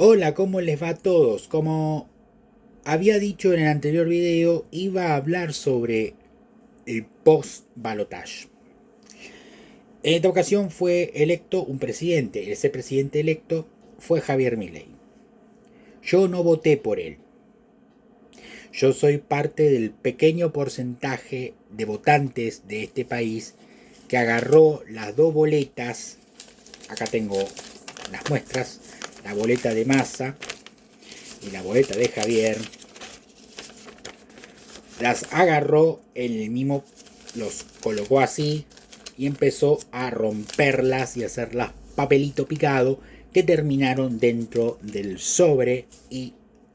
Hola, ¿cómo les va a todos? Como había dicho en el anterior video, iba a hablar sobre el post-balotage. En esta ocasión fue electo un presidente. Ese presidente electo fue Javier Milei. Yo no voté por él. Yo soy parte del pequeño porcentaje de votantes de este país que agarró las dos boletas. Acá tengo las muestras. La boleta de Massa y la boleta de Javier. Las agarró él mismo, los colocó así y empezó a romperlas y hacerlas papelito picado que terminaron dentro del sobre y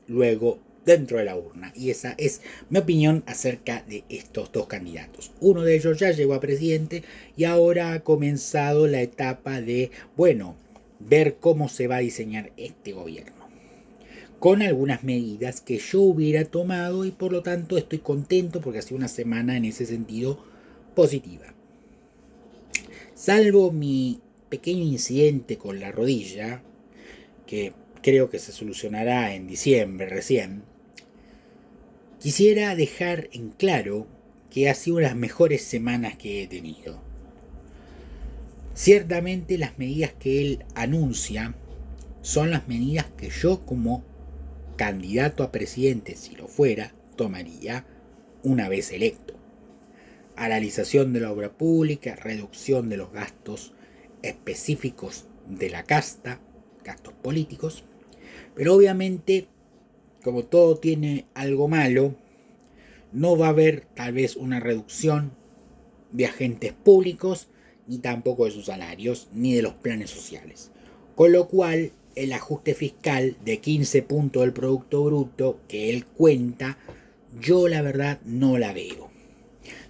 luego dentro de la urna. Y esa es mi opinión acerca de estos dos candidatos. Uno de ellos ya llegó a presidente y ahora ha comenzado la etapa de, bueno, ver cómo se va a diseñar este gobierno, con algunas medidas que yo hubiera tomado, y por lo tanto estoy contento porque ha sido una semana en ese sentido positiva. Salvo mi pequeño incidente con la rodilla, que creo que se solucionará en diciembre recién, quisiera dejar en claro que ha sido una de las mejores semanas que he tenido. Ciertamente las medidas que él anuncia son las medidas que yo, como candidato a presidente, si lo fuera, tomaría una vez electo. Analización de la obra pública, reducción de los gastos específicos de la casta, gastos políticos, pero obviamente, como todo tiene algo malo, no va a haber tal vez una reducción de agentes públicos, ni tampoco de sus salarios, ni de los planes sociales. Con lo cual, el ajuste fiscal de 15 puntos del Producto Bruto que él cuenta, yo la verdad no la veo.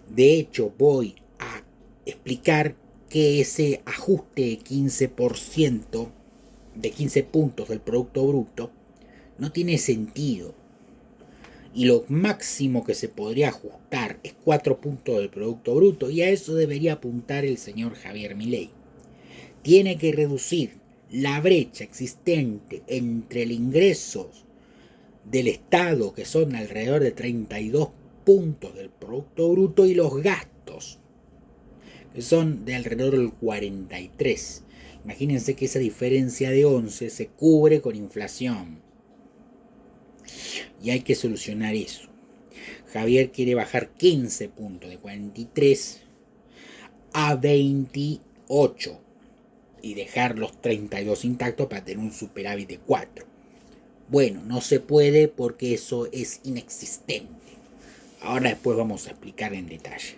De hecho, voy a explicar que ese ajuste de 15%, de 15 puntos del Producto Bruto, no tiene sentido. Y lo máximo que se podría ajustar es 4 puntos del Producto Bruto, y a eso debería apuntar el señor Javier Milei. Tiene que reducir la brecha existente entre el ingreso del Estado, que son alrededor de 32 puntos del Producto Bruto, y los gastos, que son de alrededor del 43. Imagínense que esa diferencia de 11 se cubre con inflación. Y hay que solucionar eso. Javier quiere bajar 15 puntos de 43 a 28 y dejar los 32 intactos para tener un superávit de 4. Bueno, no se puede porque eso es inexistente. Ahora después vamos a explicar en detalle.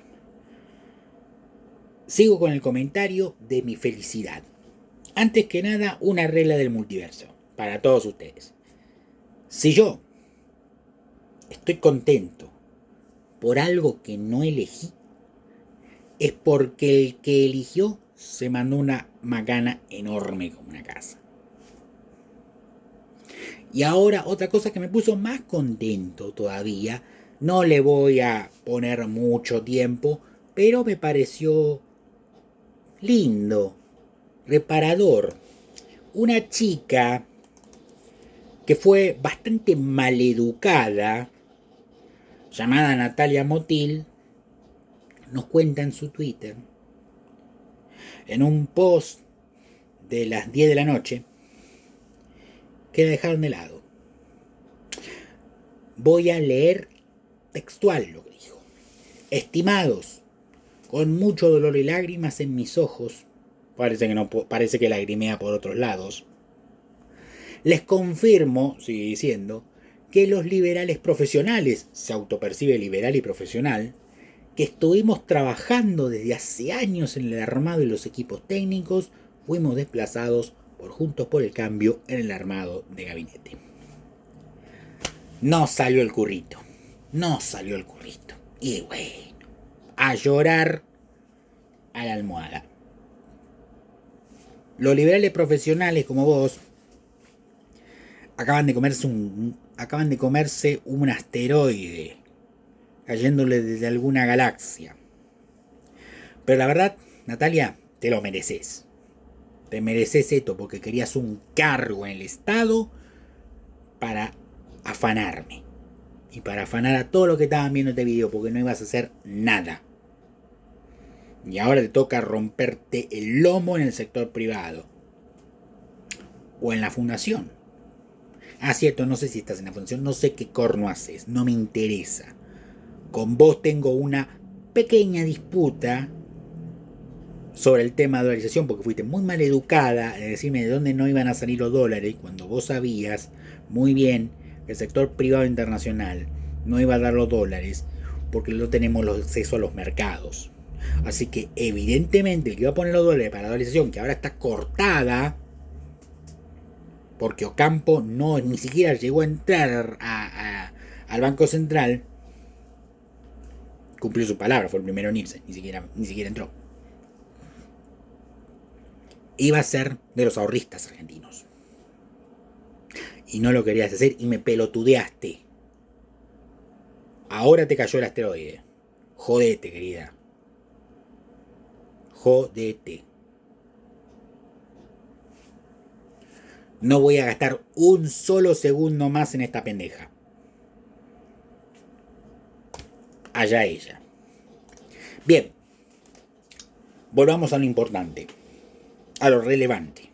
Sigo con el comentario de mi felicidad. Antes que nada, una regla del multiverso para todos ustedes. Si yo estoy contento por algo que no elegí, es porque el que eligió se mandó una macana enorme como una casa. Y ahora otra cosa que me puso más contento todavía, no le voy a poner mucho tiempo, pero me pareció lindo, reparador. Una chica que fue bastante maleducada, llamada Natalia Motil, nos cuenta en su Twitter, en un post de las 10 de la noche, que la dejaron de lado. Voy a leer textual lo que dijo. Estimados, con mucho dolor y lágrimas en mis ojos, parece que lagrimea por otros lados, les confirmo, sigue diciendo, que los liberales profesionales, se autopercibe liberal y profesional, que estuvimos trabajando desde hace años en el armado y los equipos técnicos, fuimos desplazados por Juntos por el Cambio en el armado de gabinete. No salió el currito. No salió el currito. Y bueno, a llorar a la almohada. Los liberales profesionales como vos acaban de comerse un asteroide cayéndole desde alguna galaxia. Pero la verdad, Natalia, te lo mereces. Te mereces esto porque querías un cargo en el Estado para afanarme. Y para afanar a todos los que estaban viendo este video, porque no ibas a hacer nada. Y ahora te toca romperte el lomo en el sector privado. O en la fundación. Ah, cierto, no sé si estás en la fundación, no sé qué corno haces, no me interesa. Con vos tengo una pequeña disputa sobre el tema de dolarización, porque fuiste muy mal educada en decirme de dónde no iban a salir los dólares, cuando vos sabías muy bien que el sector privado internacional no iba a dar los dólares, porque no tenemos acceso a los mercados. Así que evidentemente el que iba a poner los dólares para la dolarización, que ahora está cortada, porque Ocampo no ni siquiera llegó a entrar al Banco Central, cumplió su palabra, fue el primero en irse, ni siquiera entró. Iba a ser de los ahorristas argentinos. Y no lo querías hacer y me pelotudeaste. Ahora te cayó el asteroide. Jodete, querida. Jodete. No voy a gastar un solo segundo más en esta pendeja. Allá ella. Bien. Volvamos a lo importante. A lo relevante.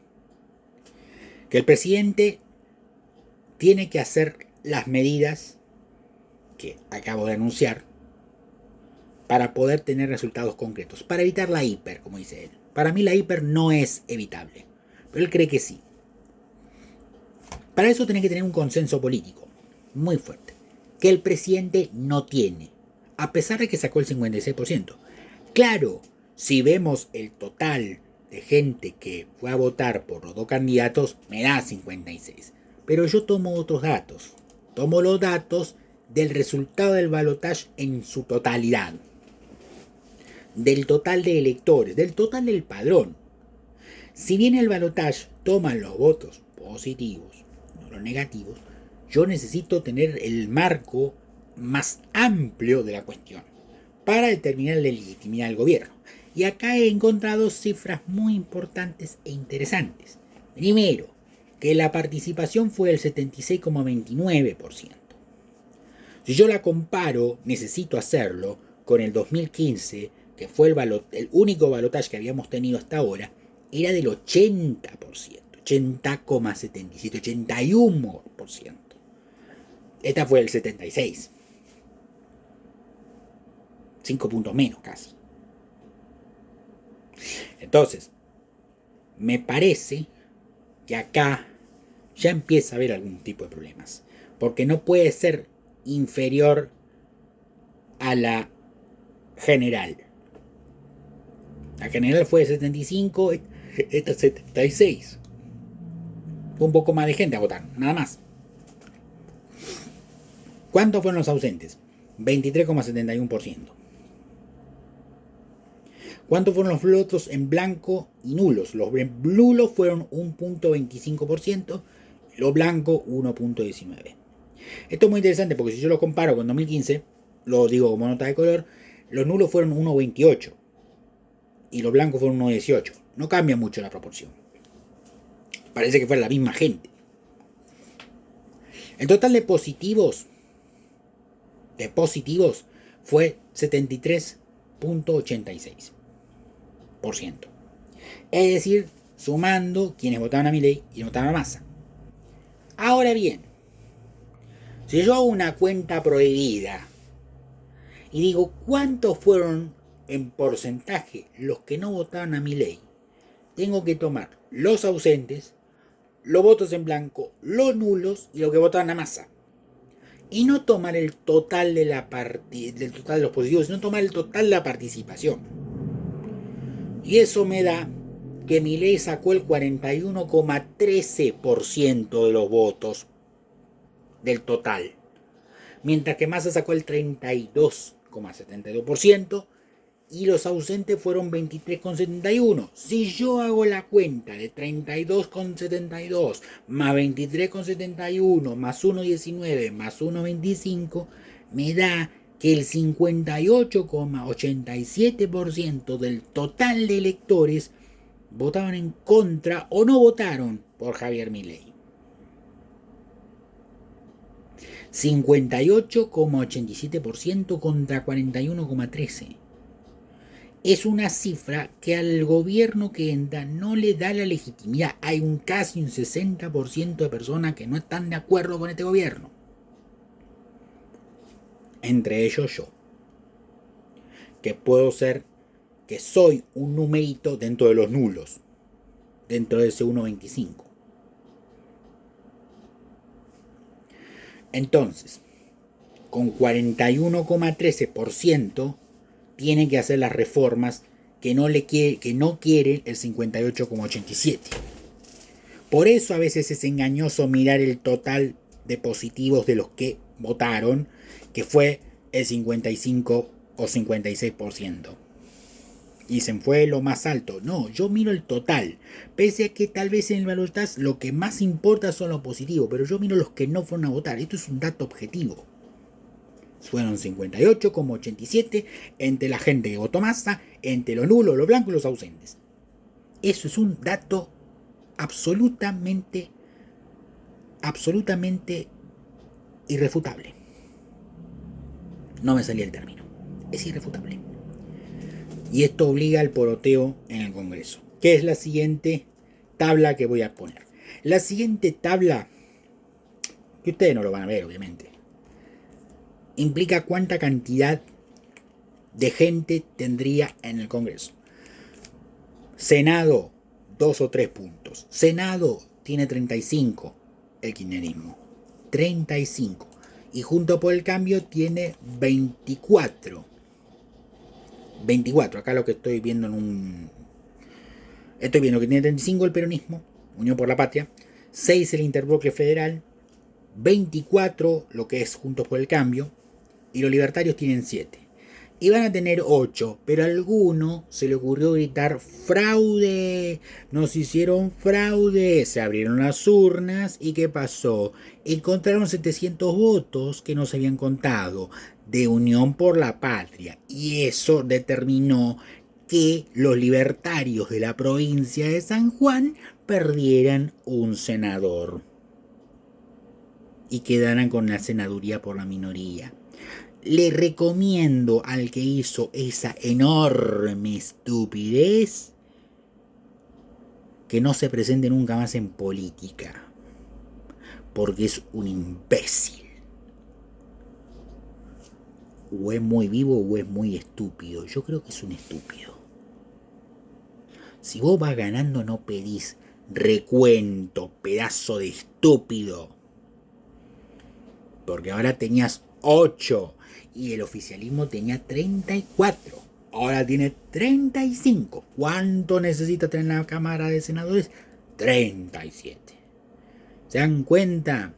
Que el presidente tiene que hacer las medidas que acabo de anunciar para poder tener resultados concretos. Para evitar la hiper, como dice él. Para mí la hiper no es evitable. Pero él cree que sí. Para eso tiene que tener un consenso político muy fuerte, que el presidente no tiene, a pesar de que sacó el 56%. Claro, si vemos el total de gente que fue a votar por los dos candidatos, me da 56. Pero yo tomo otros datos. Tomo los datos del resultado del balotaje en su totalidad. Del total de electores, del total del padrón. Si bien el balotaje toma los votos positivos, los negativos, yo necesito tener el marco más amplio de la cuestión para determinar la legitimidad del gobierno. Y acá he encontrado cifras muy importantes e interesantes. Primero, que la participación fue del 76,29%. Si yo la comparo, necesito hacerlo con el 2015, que fue el único balotaje que habíamos tenido hasta ahora, era del 80%. 80,77, 81%. Esta fue el 76. 5 puntos menos casi. Entonces, me parece que acá ya empieza a haber algún tipo de problemas. Porque no puede ser inferior a la general. La general fue de 75, esta 76. Un poco más de gente a votar, nada más. ¿Cuántos fueron los ausentes? 23,71%. ¿Cuántos fueron los votos en blanco y nulos? Los nulos fueron 1,25%, los blancos 1,19%. Esto es muy interesante porque si yo lo comparo con 2015, lo digo como nota de color, los nulos fueron 1,28% y los blancos fueron 1,18%. No cambia mucho la proporción. Parece que fue la misma gente. El total de positivos fue 73,86%. Es decir, sumando quienes votaban a Milei y votaban a Massa. Ahora bien, si yo hago una cuenta prohibida y digo cuántos fueron en porcentaje los que no votaban a Milei, tengo que tomar los ausentes, los votos en blanco, los nulos y los que votaban a Massa. Y no tomar el total del total de los positivos, sino tomar el total de la participación. Y eso me da que Milei sacó el 41,13% de los votos del total, mientras que Massa sacó el 32,72% y los ausentes fueron 23,71%. Si yo hago la cuenta de 32,72 más 23,71 más 1,19 más 1,25, me da que el 58,87% del total de electores votaron en contra o no votaron por Javier Milei. 58,87% contra 41,13%. Es una cifra que al gobierno que entra no le da la legitimidad. Hay casi un 60% de personas que no están de acuerdo con este gobierno. Entre ellos yo. Que puedo ser, que soy un numerito dentro de los nulos. Dentro de ese 1,25. Entonces, con 41,13% tiene que hacer las reformas que no quiere el 58,87%. Por eso a veces es engañoso mirar el total de positivos de los que votaron, que fue el 55 o 56%. Dicen, fue lo más alto. No, yo miro el total. Pese a que tal vez en el balotaje lo que más importa son los positivos, pero yo miro los que no fueron a votar. Esto es un dato objetivo. Fueron 58,87 entre la gente que votó Massa, entre los nulos, los blancos y los ausentes. Eso es un dato absolutamente irrefutable. No me salía el término. Es irrefutable. Y esto obliga al poroteo en el Congreso, que es la siguiente tabla que voy a poner. La siguiente tabla, que ustedes no lo van a ver obviamente, implica cuánta cantidad de gente tendría en el Congreso. Senado, 2 o 3 puntos. Senado tiene 35, el kirchnerismo. 35. Y Juntos por el Cambio tiene 24. 24, acá lo que estoy viendo estoy viendo que tiene 35 el peronismo, Unión por la Patria, 6 el Interbloque Federal, 24 lo que es Juntos por el Cambio, y los libertarios tienen 7. Y van a tener 8, pero a alguno se le ocurrió gritar fraude, nos hicieron fraude, se abrieron las urnas y ¿qué pasó? Encontraron 700 votos que no se habían contado de Unión por la Patria, y eso determinó que los libertarios de la provincia de San Juan perdieran un senador y quedaran con la senaduría por la minoría. Le recomiendo al que hizo esa enorme estupidez que no se presente nunca más en política, porque es un imbécil. O es muy vivo o es muy estúpido. Yo creo que es un estúpido. Si vos vas ganando no pedís recuento, pedazo de estúpido. Porque ahora tenías 8 y el oficialismo tenía 34. Ahora tiene 35. ¿Cuánto necesita tener la Cámara de Senadores? 37. ¿Se dan cuenta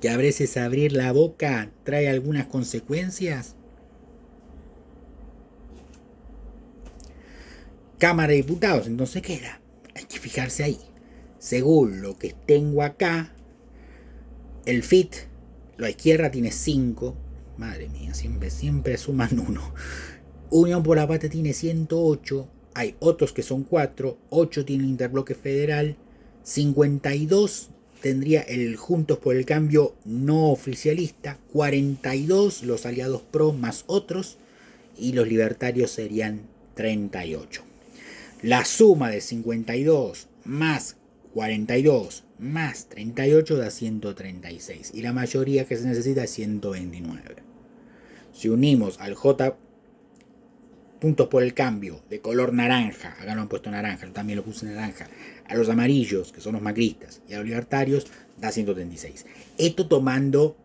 que a veces abrir la boca trae algunas consecuencias? Cámara de Diputados, entonces ¿qué era? Hay que fijarse ahí. Según lo que tengo acá, el FIT, la izquierda tiene 5. Madre mía, siempre suman 1. Unión por la Patria tiene 108. Hay otros que son 4. 8 tiene el Interbloque Federal. 52 tendría el Juntos por el Cambio no oficialista. 42 los aliados pro más otros. Y los libertarios serían 38. La suma de 52 más 42 más 38 da 136. Y la mayoría que se necesita es 129. Si unimos al J Puntos por el Cambio de color naranja, acá lo han puesto naranja, yo también lo puse naranja, a los amarillos, que son los macristas, y a los libertarios, da 136. Esto tomando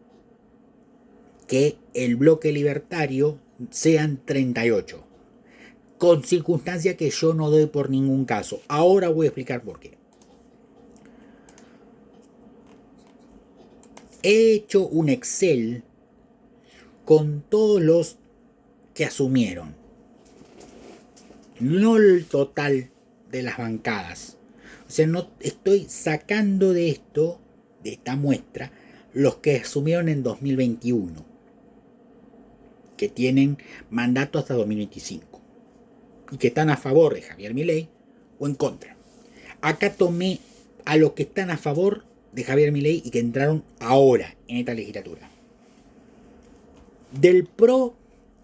que el bloque libertario sean 38. Con circunstancia que yo no doy por ningún caso. Ahora voy a explicar por qué. He hecho un Excel con todos los que asumieron. No el total de las bancadas. O sea, no estoy sacando de esto, de esta muestra, los que asumieron en 2021, que tienen mandato hasta 2025 y que están a favor de Javier Milei o en contra. Acá tomé a los que están a favor de Javier Milei y que entraron ahora en esta legislatura. Del PRO,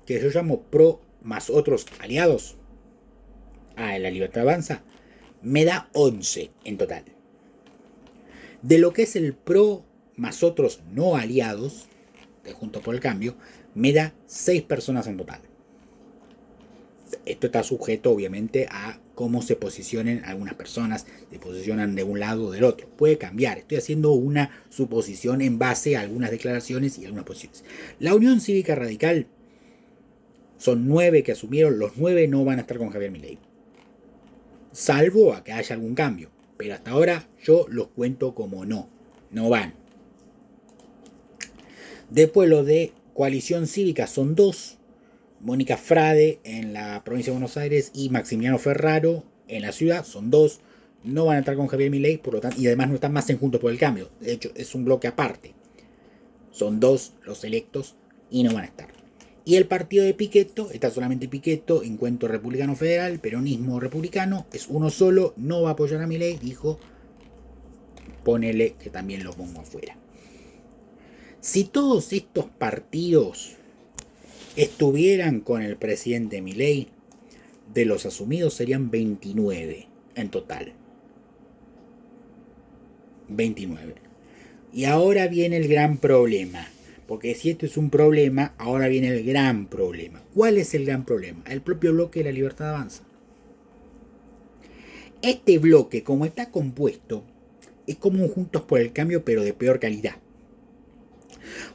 que yo llamo PRO más otros aliados, La Libertad Avanza, me da 11 en total. De lo que es el PRO más otros no aliados, de Juntos por el Cambio, me da 6 personas en total. Esto está sujeto obviamente a cómo se posicionen algunas personas, se posicionan de un lado o del otro. Puede cambiar, estoy haciendo una suposición en base a algunas declaraciones y algunas posiciones. La Unión Cívica Radical son 9 que asumieron, los 9 no van a estar con Javier Milei. Salvo a que haya algún cambio, pero hasta ahora yo los cuento como no van. Después lo de Coalición Cívica son 2. Mónica Frade en la provincia de Buenos Aires y Maximiliano Ferraro en la ciudad, son 2, no van a estar con Javier Milei, por lo tanto, y además no están más en Juntos por el Cambio, de hecho es un bloque aparte, son 2 los electos y no van a estar. Y el partido de Pichetto, está solamente Pichetto, Encuentro Republicano Federal, Peronismo Republicano, es uno solo, no va a apoyar a Milei, dijo, ponele que también lo pongo afuera. Si todos estos partidos estuvieran con el presidente Milei, de los asumidos serían 29 en total. 29. Y ahora viene el gran problema. Porque si esto es un problema, ahora viene el gran problema. ¿Cuál es el gran problema? El propio bloque de la Libertad Avanza. Este bloque, como está compuesto, es como un Juntos por el Cambio, pero de peor calidad.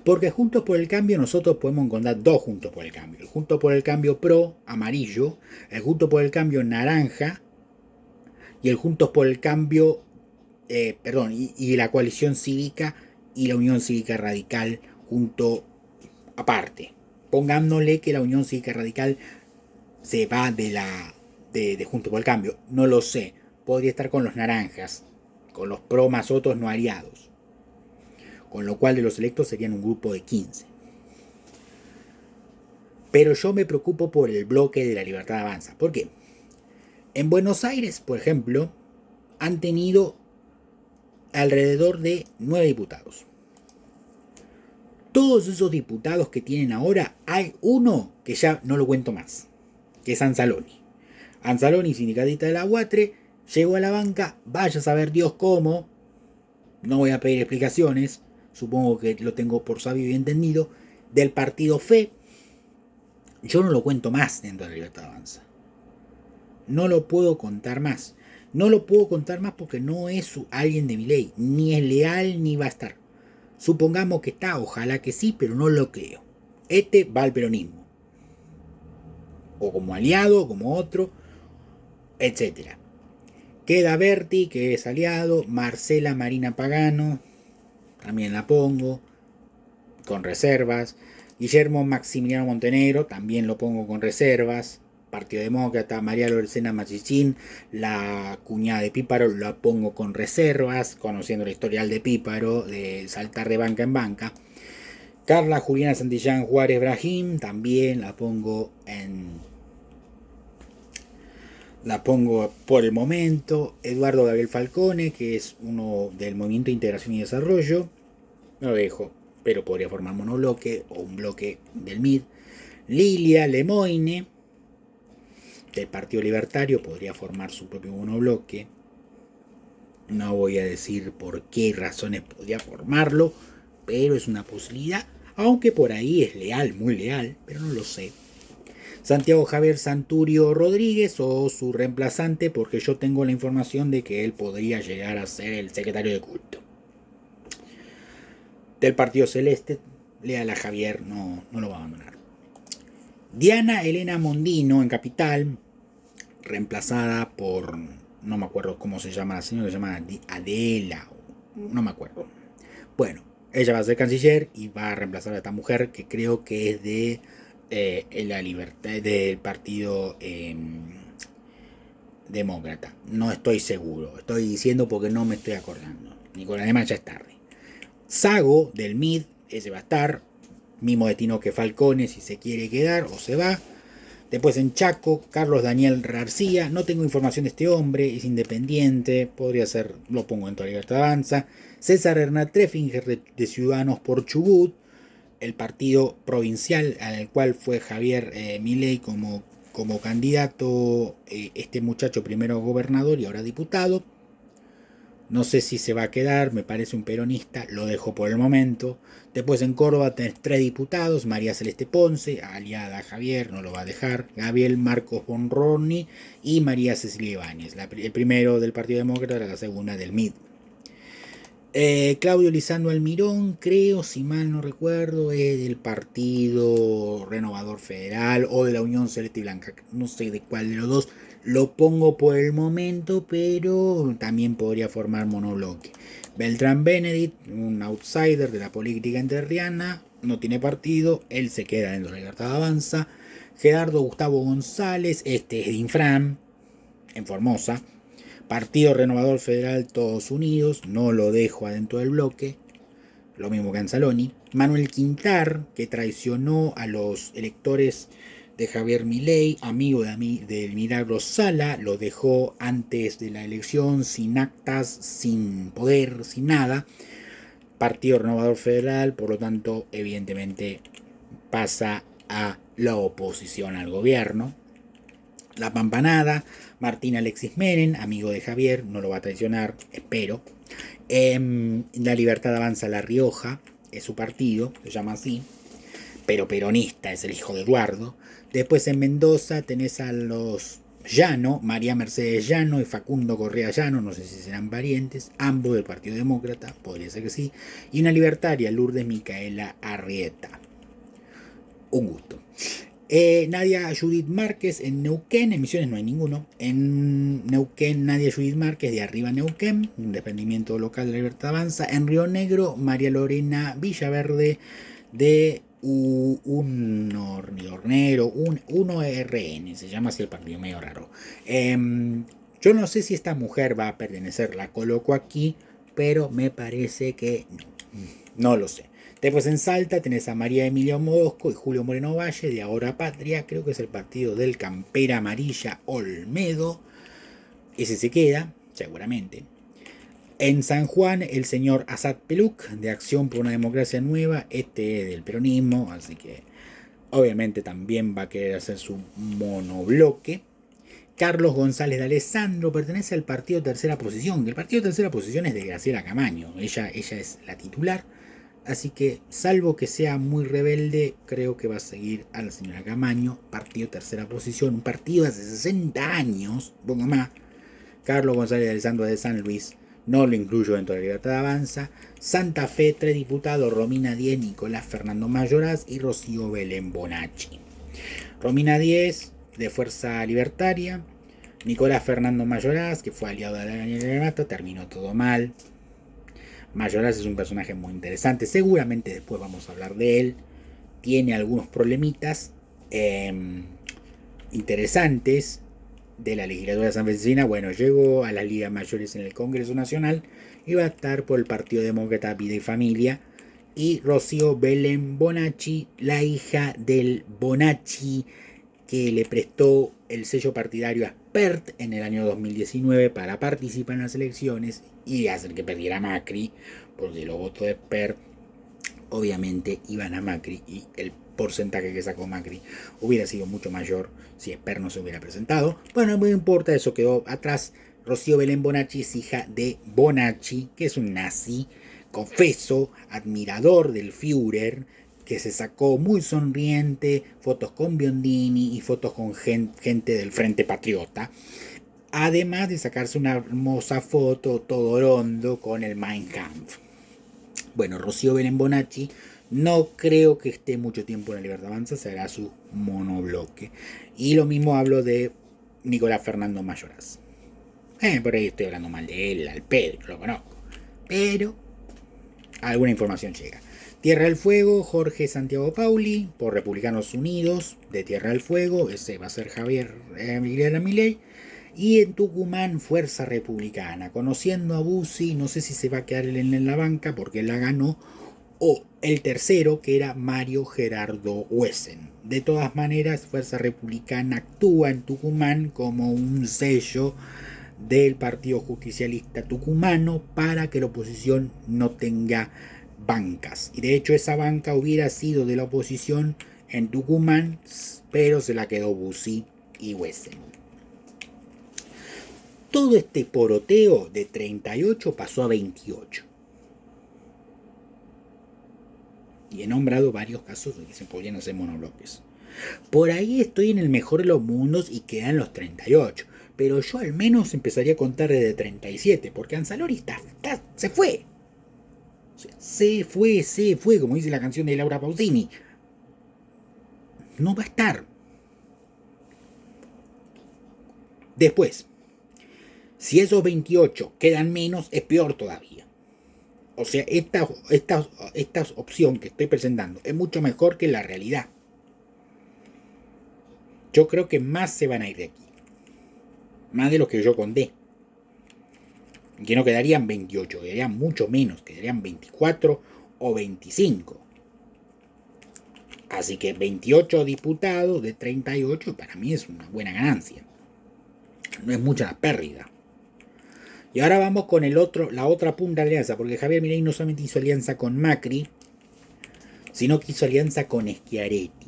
Porque Juntos por el Cambio nosotros podemos encontrar 2 Juntos por el Cambio. El Juntos por el Cambio Pro, amarillo, el Juntos por el Cambio naranja y el Juntos por el Cambio, y la Coalición Cívica y la Unión Cívica Radical junto aparte. Pongámosle que la Unión Cívica Radical se va de Juntos por el Cambio. No lo sé. Podría estar con los naranjas, con los pro más otros no aliados. Con lo cual de los electos serían un grupo de 15. Pero yo me preocupo por el bloque de la Libertad Avanza. ¿Por qué? En Buenos Aires, por ejemplo, han tenido alrededor de 9 diputados. Todos esos diputados que tienen ahora, hay uno que ya no lo cuento más, que es Anzaloni. Anzaloni, sindicalista de la UATRE, llegó a la banca, vaya a saber Dios cómo, no voy a pedir explicaciones, supongo que lo tengo por sabio y entendido, del partido FE. Yo no lo cuento más dentro de la Libertad Avanza. No lo puedo contar más. No lo puedo contar más porque no es alguien de Milei. Ni es leal ni va a estar. Supongamos que está, ojalá que sí, pero no lo creo. Este va al peronismo. O como aliado, o como otro, etc. Queda Berti, que es aliado. Marcela Marina Pagano, también la pongo, con reservas. Guillermo Maximiliano Montenegro, también lo pongo con reservas. Partido Demócrata, María Lorcena Machichín, la cuñada de Píparo, la pongo con reservas, conociendo el historial de Píparo, de saltar de banca en banca. Carla Juliana Santillán Juárez Brahim, también la pongo por el momento. Eduardo Gabriel Falcone, que es uno del Movimiento de Integración y Desarrollo, lo dejo, pero podría formar monobloque o un bloque del MID. Lilia Lemoine, del Partido Libertario, podría formar su propio monobloque. No voy a decir por qué razones podría formarlo, pero es una posibilidad, aunque por ahí es leal, muy leal, pero no lo sé. Santiago Javier Santurio Rodríguez o su reemplazante, porque yo tengo la información de que él podría llegar a ser el secretario de culto. Del Partido Celeste, leal a Javier, no lo va a abandonar. Diana Elena Mondino en Capital, reemplazada por, no me acuerdo cómo se llama la señora, se llama Adela, no me acuerdo. Bueno, ella va a ser canciller y va a reemplazar a esta mujer que creo que es de la libertad del Partido Demócrata. No estoy seguro, estoy diciendo porque no me estoy acordando. Nicolás Alemán ya es tarde. Sago del MID, ese va a estar. Mismo destino que Falcone si se quiere quedar o se va. Después en Chaco, Carlos Daniel García. No tengo información de este hombre, es independiente, podría ser, lo pongo en Toda Libertad Avanza. César Hernán Treffinger de Ciudadanos por Chubut, el partido provincial al cual fue Javier Milei como candidato, este muchacho primero gobernador y ahora diputado. No sé si se va a quedar, me parece un peronista, lo dejo por el momento. Después en Córdoba tenés 3 diputados, María Celeste Ponce, aliada a Javier, no lo va a dejar, Gabriel Marcos Bonroni y María Cecilia Ibáñez, el primero del Partido Demócrata, la segunda del MID. Claudio Lisandro Almirón, creo, si mal no recuerdo, es del Partido Renovador Federal o de la Unión Celeste y Blanca, no sé de cuál de los dos. Lo pongo por el momento, pero también podría formar monobloque. Beltrán Benedict, un outsider de la política entrerriana, no tiene partido, él se queda dentro de la Libertad Avanza. Gerardo Gustavo González, este es de Infram, en Formosa. Partido Renovador Federal, todos unidos, no lo dejo adentro del bloque, lo mismo que Anzaloni. Manuel Quintar, que traicionó a los electores de Javier Milei, amigo de Milagro Sala, lo dejó antes de la elección, sin actas, sin poder, sin nada. Partido Renovador Federal, por lo tanto, evidentemente pasa a la oposición al gobierno. La Pampanada, Martín Alexis Menem, amigo de Javier, no lo va a traicionar, espero. La Libertad Avanza La Rioja, es su partido, se llama así, pero peronista, es el hijo de Eduardo. Después en Mendoza tenés a los Llano, María Mercedes Llano y Facundo Correa Llano, no sé si serán parientes, ambos del Partido Demócrata, podría ser que sí. Y una libertaria, Lourdes Micaela Arrieta. Un gusto. Nadia Judith Márquez en Neuquén, en Misiones no hay ninguno. En Neuquén, Nadia Judith Márquez de Arriba Neuquén, un desprendimiento local de la Libertad Avanza. En Río Negro, María Lorena Villaverde de un hornero, un ORN, se llama así el partido, medio raro. Yo no sé si esta mujer va a pertenecer, la coloco aquí, pero me parece que no lo sé. Después en Salta tenés a María Emilia Mosco y Julio Moreno Valle de Ahora Patria, creo que es el partido del Campera Amarilla Olmedo. Ese se queda, seguramente. En San Juan, el señor Asad Peluc, de Acción por una Democracia Nueva, este es del peronismo, así que obviamente también va a querer hacer su monobloque. Carlos González de Alessandro pertenece al partido Tercera Posición, que el partido Tercera Posición es de Graciela Camaño, ella es la titular. Así que, salvo que sea muy rebelde, creo que va a seguir a la señora Camaño. Partido Tercera Posición, un partido hace 60 años, pongo más. Carlos González de Alessandro de San Luis, no lo incluyo dentro de la Libertad Avanza. Santa Fe, 3 diputados, Romina 10, Nicolás Fernando Mayoraz y Rocío Belén Bonacci. Romina 10, de Fuerza Libertaria. Nicolás Fernando Mayoraz, que fue aliado de Daniel Mata, terminó todo mal. Mayoraz es un personaje muy interesante, seguramente después vamos a hablar de él. Tiene algunos problemitas interesantes de la legislatura sanfecina. Bueno, llegó a las ligas mayores en el Congreso Nacional y va a estar por el Partido Demócrata Vida y Familia. Y Rocío Belén Bonacci, la hija del Bonacci que le prestó el sello partidario a Spert en el año 2019 para participar en las elecciones y hacer que perdiera Macri, porque los votos de Spert obviamente iban a Macri y el porcentaje que sacó Macri hubiera sido mucho mayor si Spert no se hubiera presentado. Bueno, no importa, eso quedó atrás. Rocío Belén Bonacci es hija de Bonacci, que es un nazi, confeso, admirador del Führer, que se sacó muy sonriente fotos con Biondini y fotos con gente del Frente Patriota, además de sacarse una hermosa foto todo orondo con el Mein Kampf. Bueno, Rocío Belén Bonacci no creo que esté mucho tiempo en la Libertad Avanza, será su monobloque. Y lo mismo hablo de Nicolás Fernando Mayoraz. Por ahí estoy hablando mal de él, al Pedro, lo conozco. Pero alguna información llega. Tierra del Fuego, Jorge Santiago Pauli, por Republicanos Unidos, de Tierra del Fuego, ese va a ser Javier Milei. Y en Tucumán, Fuerza Republicana, conociendo a Bussi, no sé si se va a quedar él en la banca porque él la ganó, o el tercero, que era Mario Gerardo Wesen. De todas maneras, Fuerza Republicana actúa en Tucumán como un sello del Partido Justicialista Tucumano para que la oposición no tenga bancas. Y de hecho esa banca hubiera sido de la oposición en Tucumán, pero se la quedó Bussi y Wesen. Todo este poroteo de 38 pasó a 28. Y he nombrado varios casos de que se podían hacer monobloques. Por ahí estoy en el mejor de los mundos y quedan los 38. Pero yo al menos empezaría a contar desde 37, porque Anzalori se fue. O sea, se fue, como dice la canción de Laura Pausini. No va a estar. Después, si esos 28 quedan menos, es peor todavía. O sea, esta opción que estoy presentando es mucho mejor que la realidad. Yo creo que más se van a ir de aquí. Más de los que yo conté. Que no quedarían 28, quedarían mucho menos, quedarían 24 o 25. Así que 28 diputados de 38 para mí es una buena ganancia. No es mucha la pérdida. Y ahora vamos con la otra punta de alianza, porque Javier Milei no solamente hizo alianza con Macri, sino que hizo alianza con Schiaretti.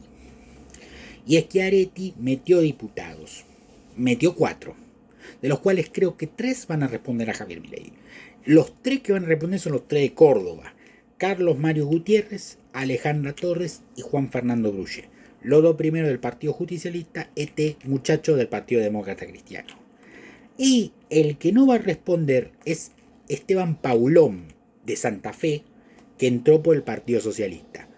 Y Schiaretti metió diputados, metió 4, de los cuales creo que 3 van a responder a Javier Milei. Los 3 que van a responder son los 3 de Córdoba: Carlos Mario Gutiérrez, Alejandra Torres y Juan Fernando Brulle. Los 2 primeros del Partido Justicialista, muchacho del Partido Demócrata Cristiano. Y el que no va a responder es Esteban Paulón, de Santa Fe, que entró por el Partido Socialista.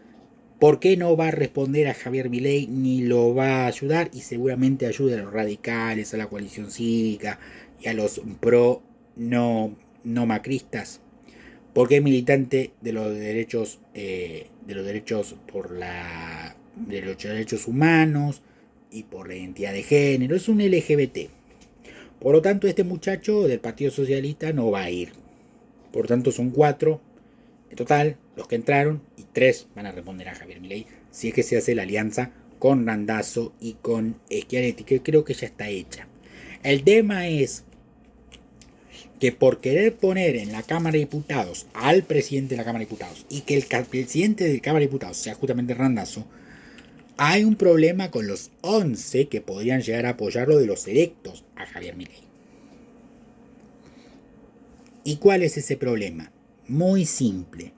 ¿Por qué no va a responder a Javier Milei ni lo va a ayudar? Y seguramente ayude a los radicales, a la coalición cívica y a los pro no macristas. Porque es militante de los derechos de los derechos humanos y por la identidad de género. Es un LGBT. Por lo tanto, este muchacho del Partido Socialista no va a ir. Por lo tanto, son 4 en total los que entraron y 3 van a responder a Javier Milei si es que se hace la alianza con Randazzo y con Schiaretti, que creo que ya está hecha. El tema es que por querer poner en la Cámara de Diputados al presidente de la Cámara de Diputados y que el presidente de la Cámara de Diputados sea justamente Randazzo, hay un problema con los 11 que podrían llegar a apoyarlo de los electos a Javier Milei. ¿Y cuál es ese problema? Muy simple.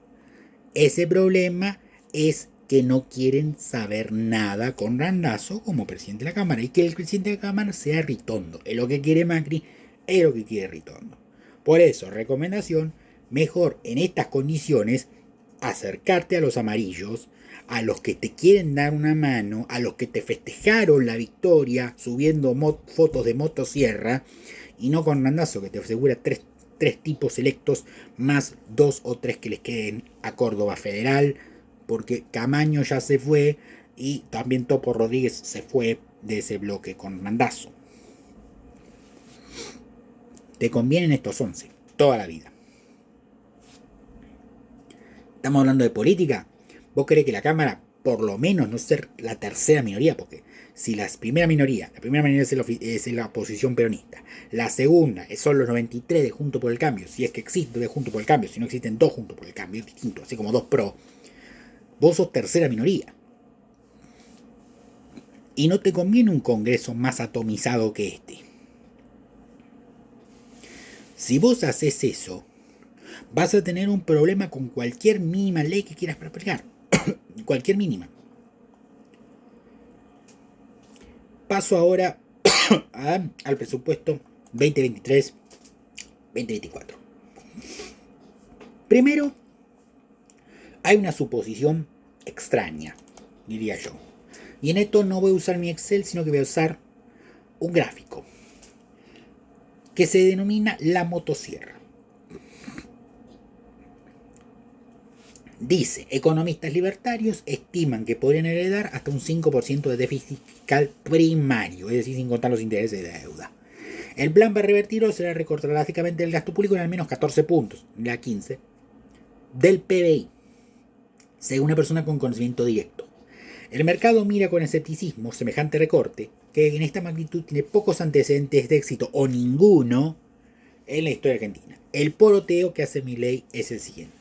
Ese problema es que no quieren saber nada con Randazzo como presidente de la Cámara y que el presidente de la Cámara sea Ritondo. Es lo que quiere Macri, es lo que quiere Ritondo. Por eso, recomendación, mejor en estas condiciones acercarte a los amarillos, a los que te quieren dar una mano, a los que te festejaron la victoria subiendo fotos de motosierra, y no con Randazzo, que te asegura 3 tipos electos más 2 o 3 que les queden a Córdoba Federal, porque Camaño ya se fue y también Topo Rodríguez se fue de ese bloque con Randazzo. Te convienen estos 11 toda la vida. Estamos hablando de política. ¿Vos querés que la Cámara por lo menos no ser la tercera minoría? Porque si la primera minoría es la oposición peronista, la segunda son los 93 de Juntos por el Cambio, si es que existe de Juntos por el Cambio, si no existen 2 Juntos por el Cambio, es distinto, así como 2 pro, vos sos tercera minoría. Y no te conviene un Congreso más atomizado que este. Si vos haces eso, vas a tener un problema con cualquier mínima ley que quieras aplicar. Cualquier mínima. Paso ahora al presupuesto 2023-2024. Primero, hay una suposición extraña, diría yo. Y en esto no voy a usar mi Excel, sino que voy a usar un gráfico que se denomina la motosierra. Dice, economistas libertarios estiman que podrían heredar hasta un 5% de déficit fiscal primario, es decir, sin contar los intereses de la deuda. El plan para revertirlo será recortar drásticamente el gasto público en al menos 14 puntos, ya 15, del PBI. según una persona con conocimiento directo. El mercado mira con escepticismo semejante recorte, que en esta magnitud tiene pocos antecedentes de éxito o ninguno en la historia argentina. El poroteo que hace Milei es el siguiente.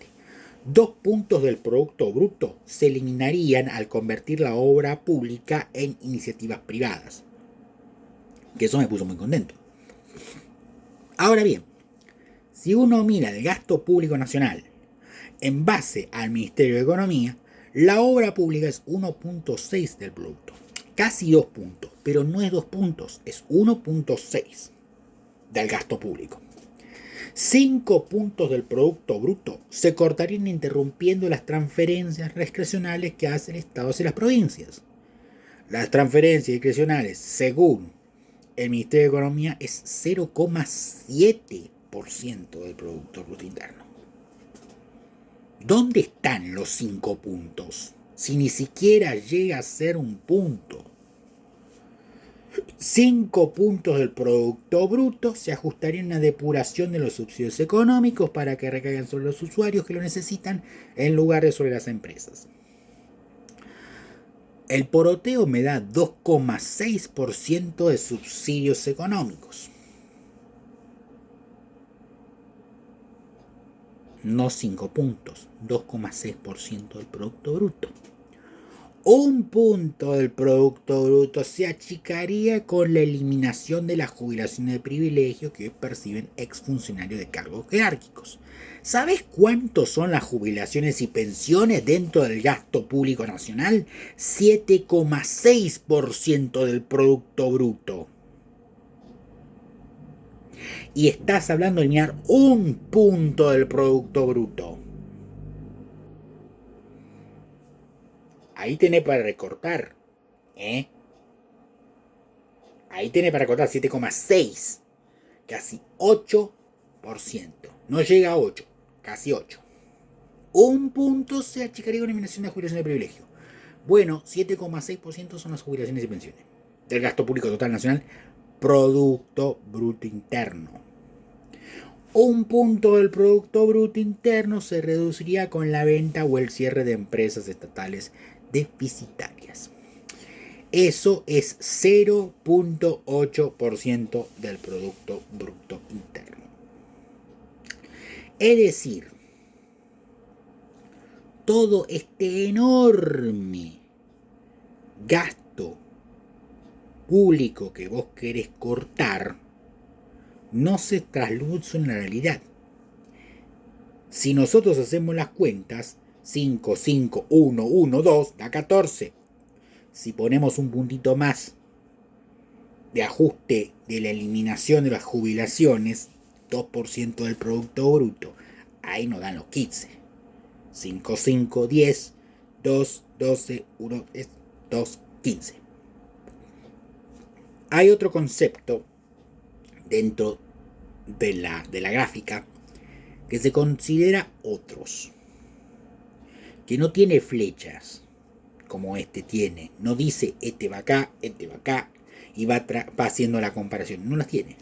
2 puntos del Producto Bruto se eliminarían al convertir la obra pública en iniciativas privadas. Que eso me puso muy contento. Ahora bien, si uno mira el gasto público nacional en base al Ministerio de Economía, la obra pública es 1.6 del producto. Casi 2 puntos, pero no es 2 puntos, es 1.6 del gasto público. 5 puntos del Producto Bruto se cortarían interrumpiendo las transferencias discrecionales que hace el Estado hacia las provincias. Las transferencias discrecionales, según el Ministerio de Economía, es 0,7% del Producto Bruto Interno. ¿Dónde están los 5 puntos? Si ni siquiera llega a ser un punto. 5 puntos del Producto Bruto se ajustarían a una depuración de los subsidios económicos para que recaigan sobre los usuarios que lo necesitan en lugar de sobre las empresas. El poroteo me da 2,6% de subsidios económicos. No 5 puntos, 2,6% del Producto Bruto. 1 punto del Producto Bruto se achicaría con la eliminación de las jubilaciones de privilegio que perciben exfuncionarios de cargos jerárquicos. ¿Sabes cuántos son las jubilaciones y pensiones dentro del gasto público nacional? 7,6% del Producto Bruto. Y estás hablando de eliminar 1 punto del Producto Bruto. Ahí tenés para recortar. Ahí tenés para recortar 7,6. Casi 8%. No llega a 8. Casi 8. 1 punto se achicaría con la eliminación de jubilaciones de privilegio. Bueno, 7,6% son las jubilaciones y pensiones. Del gasto público total nacional, Producto Bruto Interno. 1 punto del Producto Bruto Interno se reduciría con la venta o el cierre de empresas estatales deficitarias. Eso es 0,8% del Producto Bruto Interno. Es decir, todo este enorme gasto público que vos querés cortar no se trasluce en la realidad. Si nosotros hacemos las cuentas, 5, 5, 1, 1, 2 da 14. Si ponemos un puntito más de ajuste de la eliminación de las jubilaciones, 2% del Producto Bruto, ahí nos dan los 15. 5, 5, 10, 2, 12, 1, 2, 15. Hay otro concepto dentro de la gráfica que se considera otros, que no tiene flechas como este tiene, no dice este va acá y va haciendo la comparación, no las tiene.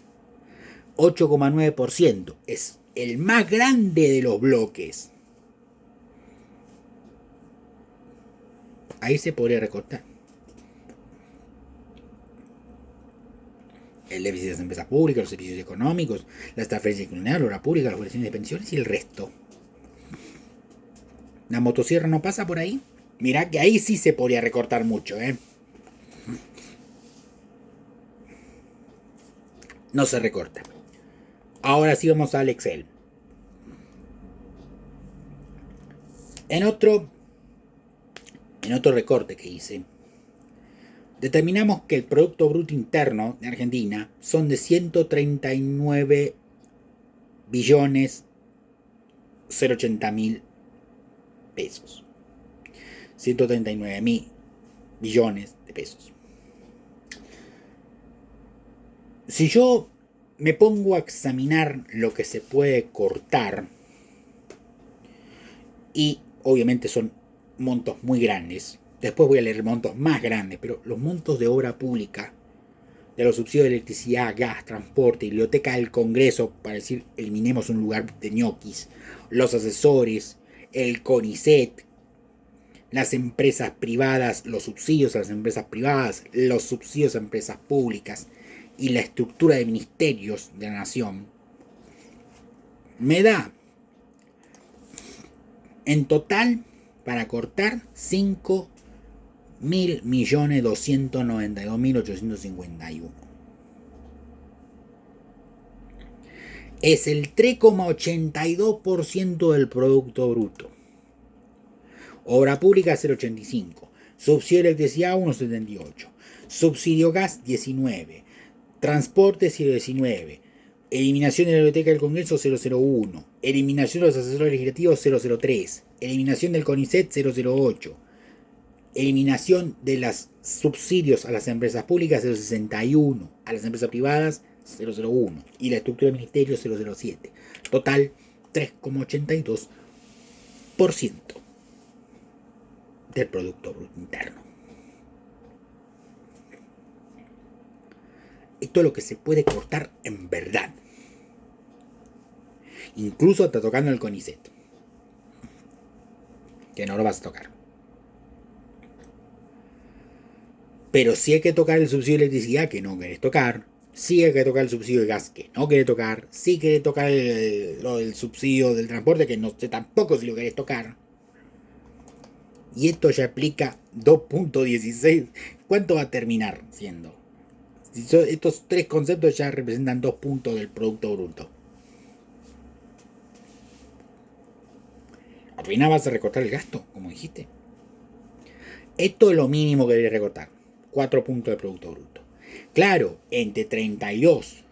8,9% es el más grande de los bloques. Ahí se podría recortar el déficit de las empresas públicas, los servicios económicos, las transferencias económicas, la obra pública, las jubilaciones de pensiones y el resto. La motosierra no pasa por ahí. Mirá que ahí sí se podría recortar mucho, No se recorta. Ahora sí vamos al Excel. En otro recorte que hice, determinamos que el Producto Bruto Interno de Argentina son de 139 billones 080 mil pesos. 139 mil billones de pesos. Si yo me pongo a examinar lo que se puede cortar, y obviamente son montos muy grandes, después voy a leer montos más grandes, pero los montos de obra pública, de los subsidios de electricidad, gas, transporte, biblioteca del Congreso, para decir, eliminemos un lugar de ñoquis, los asesores, el CONICET, las empresas privadas, los subsidios a las empresas privadas, los subsidios a empresas públicas y la estructura de ministerios de la nación, me da en total para cortar 5.292.851. Es el 3,82% del Producto Bruto. Obra pública 0,85. Subsidio de electricidad 1,78. Subsidio gas 19. Transporte 0,19. Eliminación de la Biblioteca del Congreso 0,01. Eliminación de los asesores legislativos 0,03. Eliminación del CONICET 0,08. Eliminación de los subsidios a las empresas públicas 0,61. A las empresas privadas 0,01. Y la estructura del ministerio 0,07. Total 3,82% del Producto Bruto Interno. Esto es lo que se puede cortar en verdad. Incluso hasta tocando el CONICET. Que no lo vas a tocar. Pero sí hay que tocar el subsidio de electricidad que no querés tocar. Sí hay que tocar el subsidio de gas que no querés tocar. Sí querés tocar lo del subsidio del transporte que no sé tampoco si lo querés tocar. Y esto ya aplica 2.16. ¿Cuánto va a terminar siendo? Estos tres conceptos ya representan 2 puntos del Producto Bruto. Al final vas a recortar el gasto, como dijiste. Esto es lo mínimo que deberías recortar. 4 puntos del Producto Bruto. Claro, entre 32,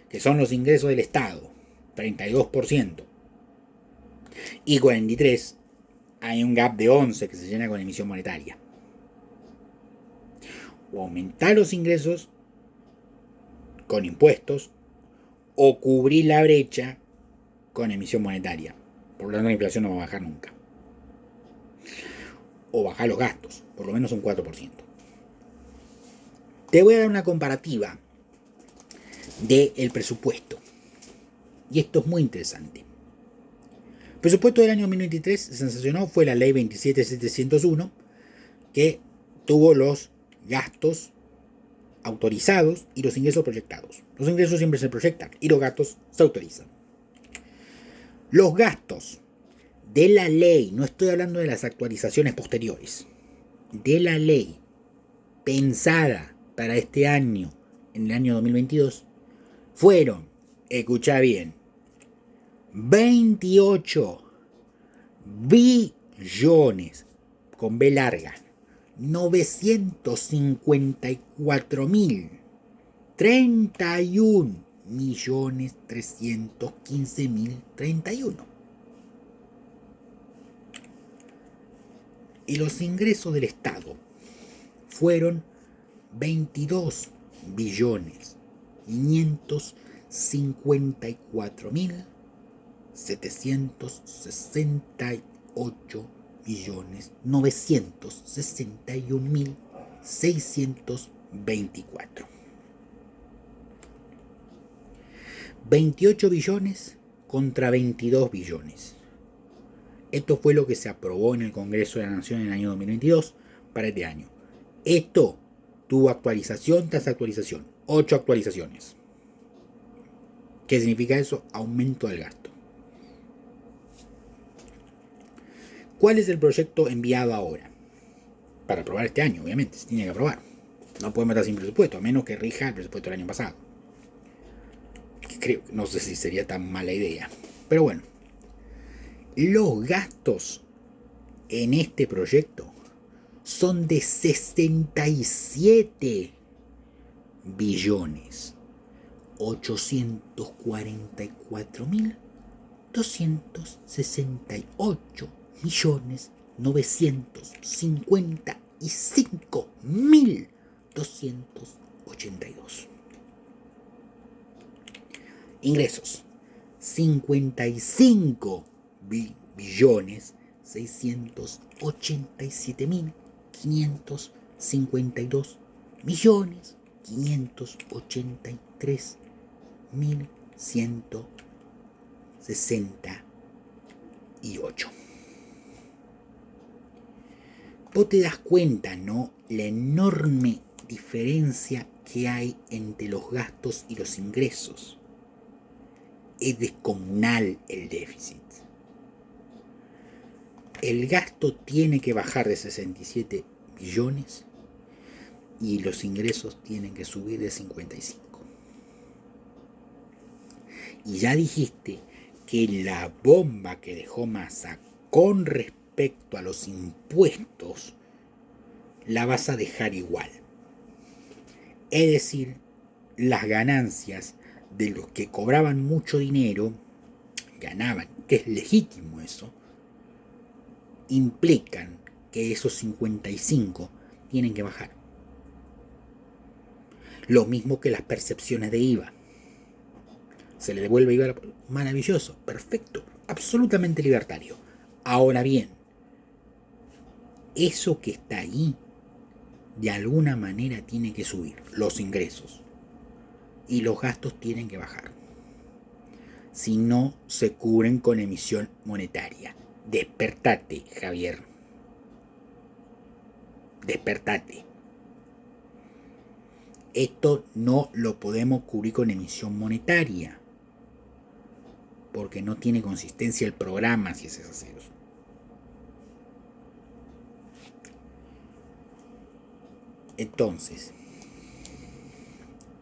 que son los ingresos del Estado, 32%, y 43, hay un gap de 11 que se llena con emisión monetaria. O aumentar los ingresos con impuestos, o cubrir la brecha con emisión monetaria. Por lo tanto, la inflación no va a bajar nunca. O bajar los gastos, por lo menos un 4%. Te voy a dar una comparativa del presupuesto. Y esto es muy interesante. El presupuesto del año 2023 se sancionó fue la ley 27.701, que tuvo los gastos autorizados y los ingresos proyectados. Los ingresos siempre se proyectan y los gastos se autorizan. Los gastos de la ley, no estoy hablando de las actualizaciones posteriores, de la ley pensada para este año, en el año 2022, fueron, escucha bien, 28 billones, con B larga, 954.031.315.031. Y los ingresos del Estado fueron 22.554.768.961.624. 28 billones contra 22 billones. Esto fue lo que se aprobó en el Congreso de la Nación en el año 2022 para este año. Esto tuvo actualización tras actualización. 8 actualizaciones. ¿Qué significa eso? Aumento del gasto. ¿Cuál es el proyecto enviado ahora? Para aprobar este año, obviamente, se tiene que aprobar. No puede meter sin presupuesto, a menos que rija el presupuesto del año pasado. Creo, no sé si sería tan mala idea. Pero bueno. Los gastos en este proyecto son de 67 billones 844.258.955.282. Ingresos 55 billones 687.552 millones 583.168. vos te das cuenta, ¿no? La enorme diferencia que hay entre los gastos y los ingresos. Es descomunal el déficit. El gasto tiene que bajar de 67 billones y los ingresos tienen que subir de 55. Y ya dijiste que la bomba que dejó Massa con respecto a los impuestos la vas a dejar igual. Es decir, las ganancias de los que cobraban mucho dinero, ganaban, que es legítimo eso, implican que esos 55 tienen que bajar. Lo mismo que las percepciones de IVA. Se le devuelve IVA, maravilloso, perfecto, absolutamente libertario. Ahora bien, eso que está ahí, de alguna manera tiene que subir, los ingresos. Y los gastos tienen que bajar. Si no, se cubren con emisión monetaria. Despertate, Javier. Despertate. Esto no lo podemos cubrir con emisión monetaria. Porque no tiene consistencia el programa si es así. Entonces,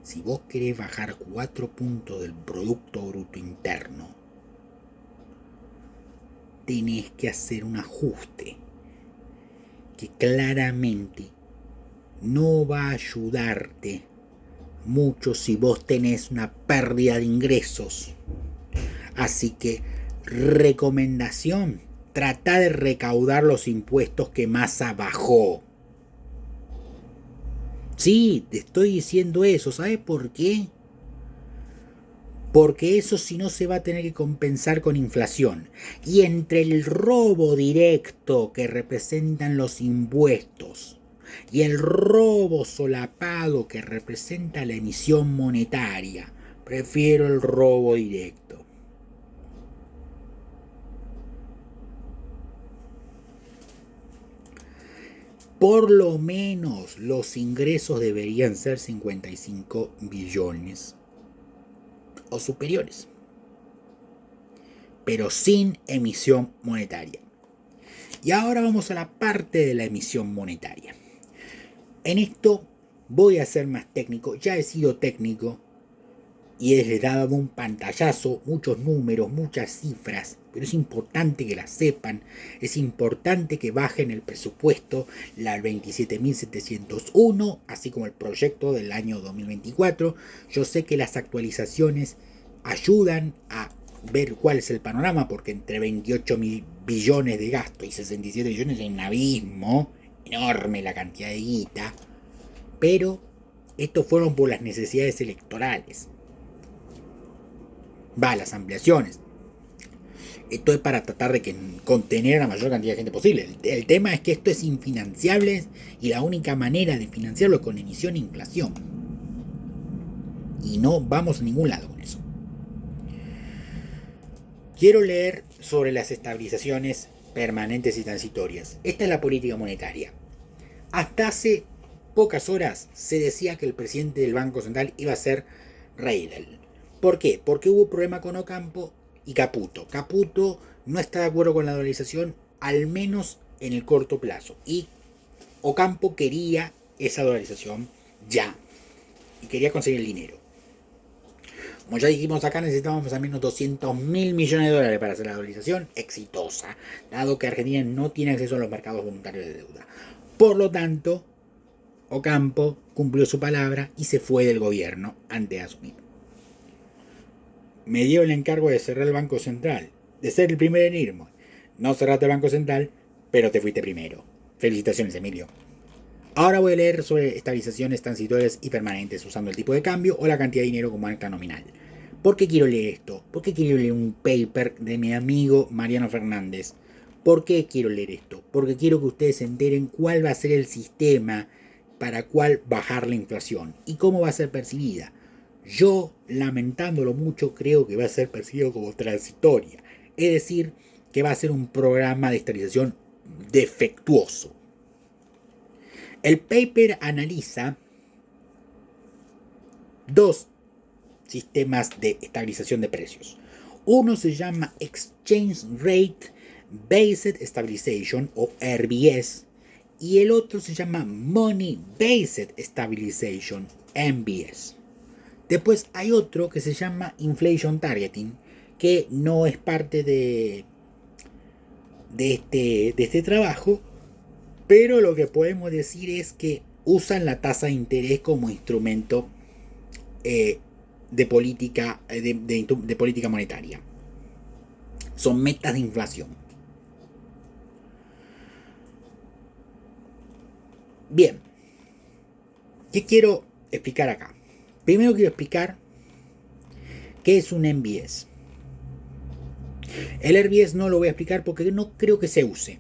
si vos querés bajar 4 puntos del Producto Bruto Interno, tenés que hacer un ajuste que claramente no va a ayudarte mucho si vos tenés una pérdida de ingresos. Así que, recomendación, trata de recaudar los impuestos que Massa bajó. Sí, te estoy diciendo eso. ¿Sabes por qué? Porque eso si no se va a tener que compensar con inflación. Y entre el robo directo que representan los impuestos y el robo solapado que representa la emisión monetaria, prefiero el robo directo. Por lo menos los ingresos deberían ser 55 billones o superiores, pero sin emisión monetaria. Y ahora vamos a la parte de la emisión monetaria. En esto voy a ser más técnico, ya he sido técnico y les he dado un pantallazo, muchos números, muchas cifras, pero es importante que las sepan, es importante que bajen el presupuesto, la 27.701, así como el proyecto del año 2024. Yo sé que las actualizaciones ayudan a ver cuál es el panorama, porque entre 28 mil billones de gasto y 67 billones hay un abismo enorme la cantidad de guita, pero estos fueron por las necesidades electorales. Las ampliaciones. Esto es para tratar de contener a la mayor cantidad de gente posible. El tema es que esto es infinanciable y la única manera de financiarlo es con emisión e inflación. Y no vamos a ningún lado con eso. Quiero leer sobre las estabilizaciones permanentes y transitorias. Esta es la política monetaria. Hasta hace pocas horas se decía que el presidente del Banco Central iba a ser Reidel. ¿Por qué? Porque hubo problema con Ocampo y Caputo. Caputo no está de acuerdo con la dolarización, al menos en el corto plazo. Y Ocampo quería esa dolarización ya. Y quería conseguir el dinero. Como ya dijimos acá, necesitábamos al menos 200 mil millones de dólares para hacer la dolarización exitosa, dado que Argentina no tiene acceso a los mercados voluntarios de deuda. Por lo tanto, Ocampo cumplió su palabra y se fue del gobierno antes de asumir. Me dio el encargo de cerrar el Banco Central, de ser el primero en irme. No cerraste el Banco Central, pero te fuiste primero. Felicitaciones, Emilio. Ahora voy a leer sobre estabilizaciones transitorias y permanentes usando el tipo de cambio o la cantidad de dinero como marca nominal. ¿Por qué quiero leer esto? ¿Por qué quiero leer un paper de mi amigo Mariano Fernández? ¿Por qué quiero leer esto? Porque quiero que ustedes se enteren cuál va a ser el sistema para cuál bajar la inflación y cómo va a ser percibida. Yo, lamentándolo mucho, creo que va a ser percibido como transitoria. Es decir, que va a ser un programa de estabilización defectuoso. El paper analiza dos sistemas de estabilización de precios. Uno se llama Exchange Rate Based Stabilization o RBS y el otro se llama Money Based Stabilization, MBS. Después hay otro que se llama Inflation Targeting, que no es parte de este trabajo, pero lo que podemos decir es que usan la tasa de interés como instrumento de política monetaria. Son metas de inflación. Bien, ¿qué quiero explicar acá? Primero quiero explicar qué es un MBS. El RBS no lo voy a explicar porque no creo que se use.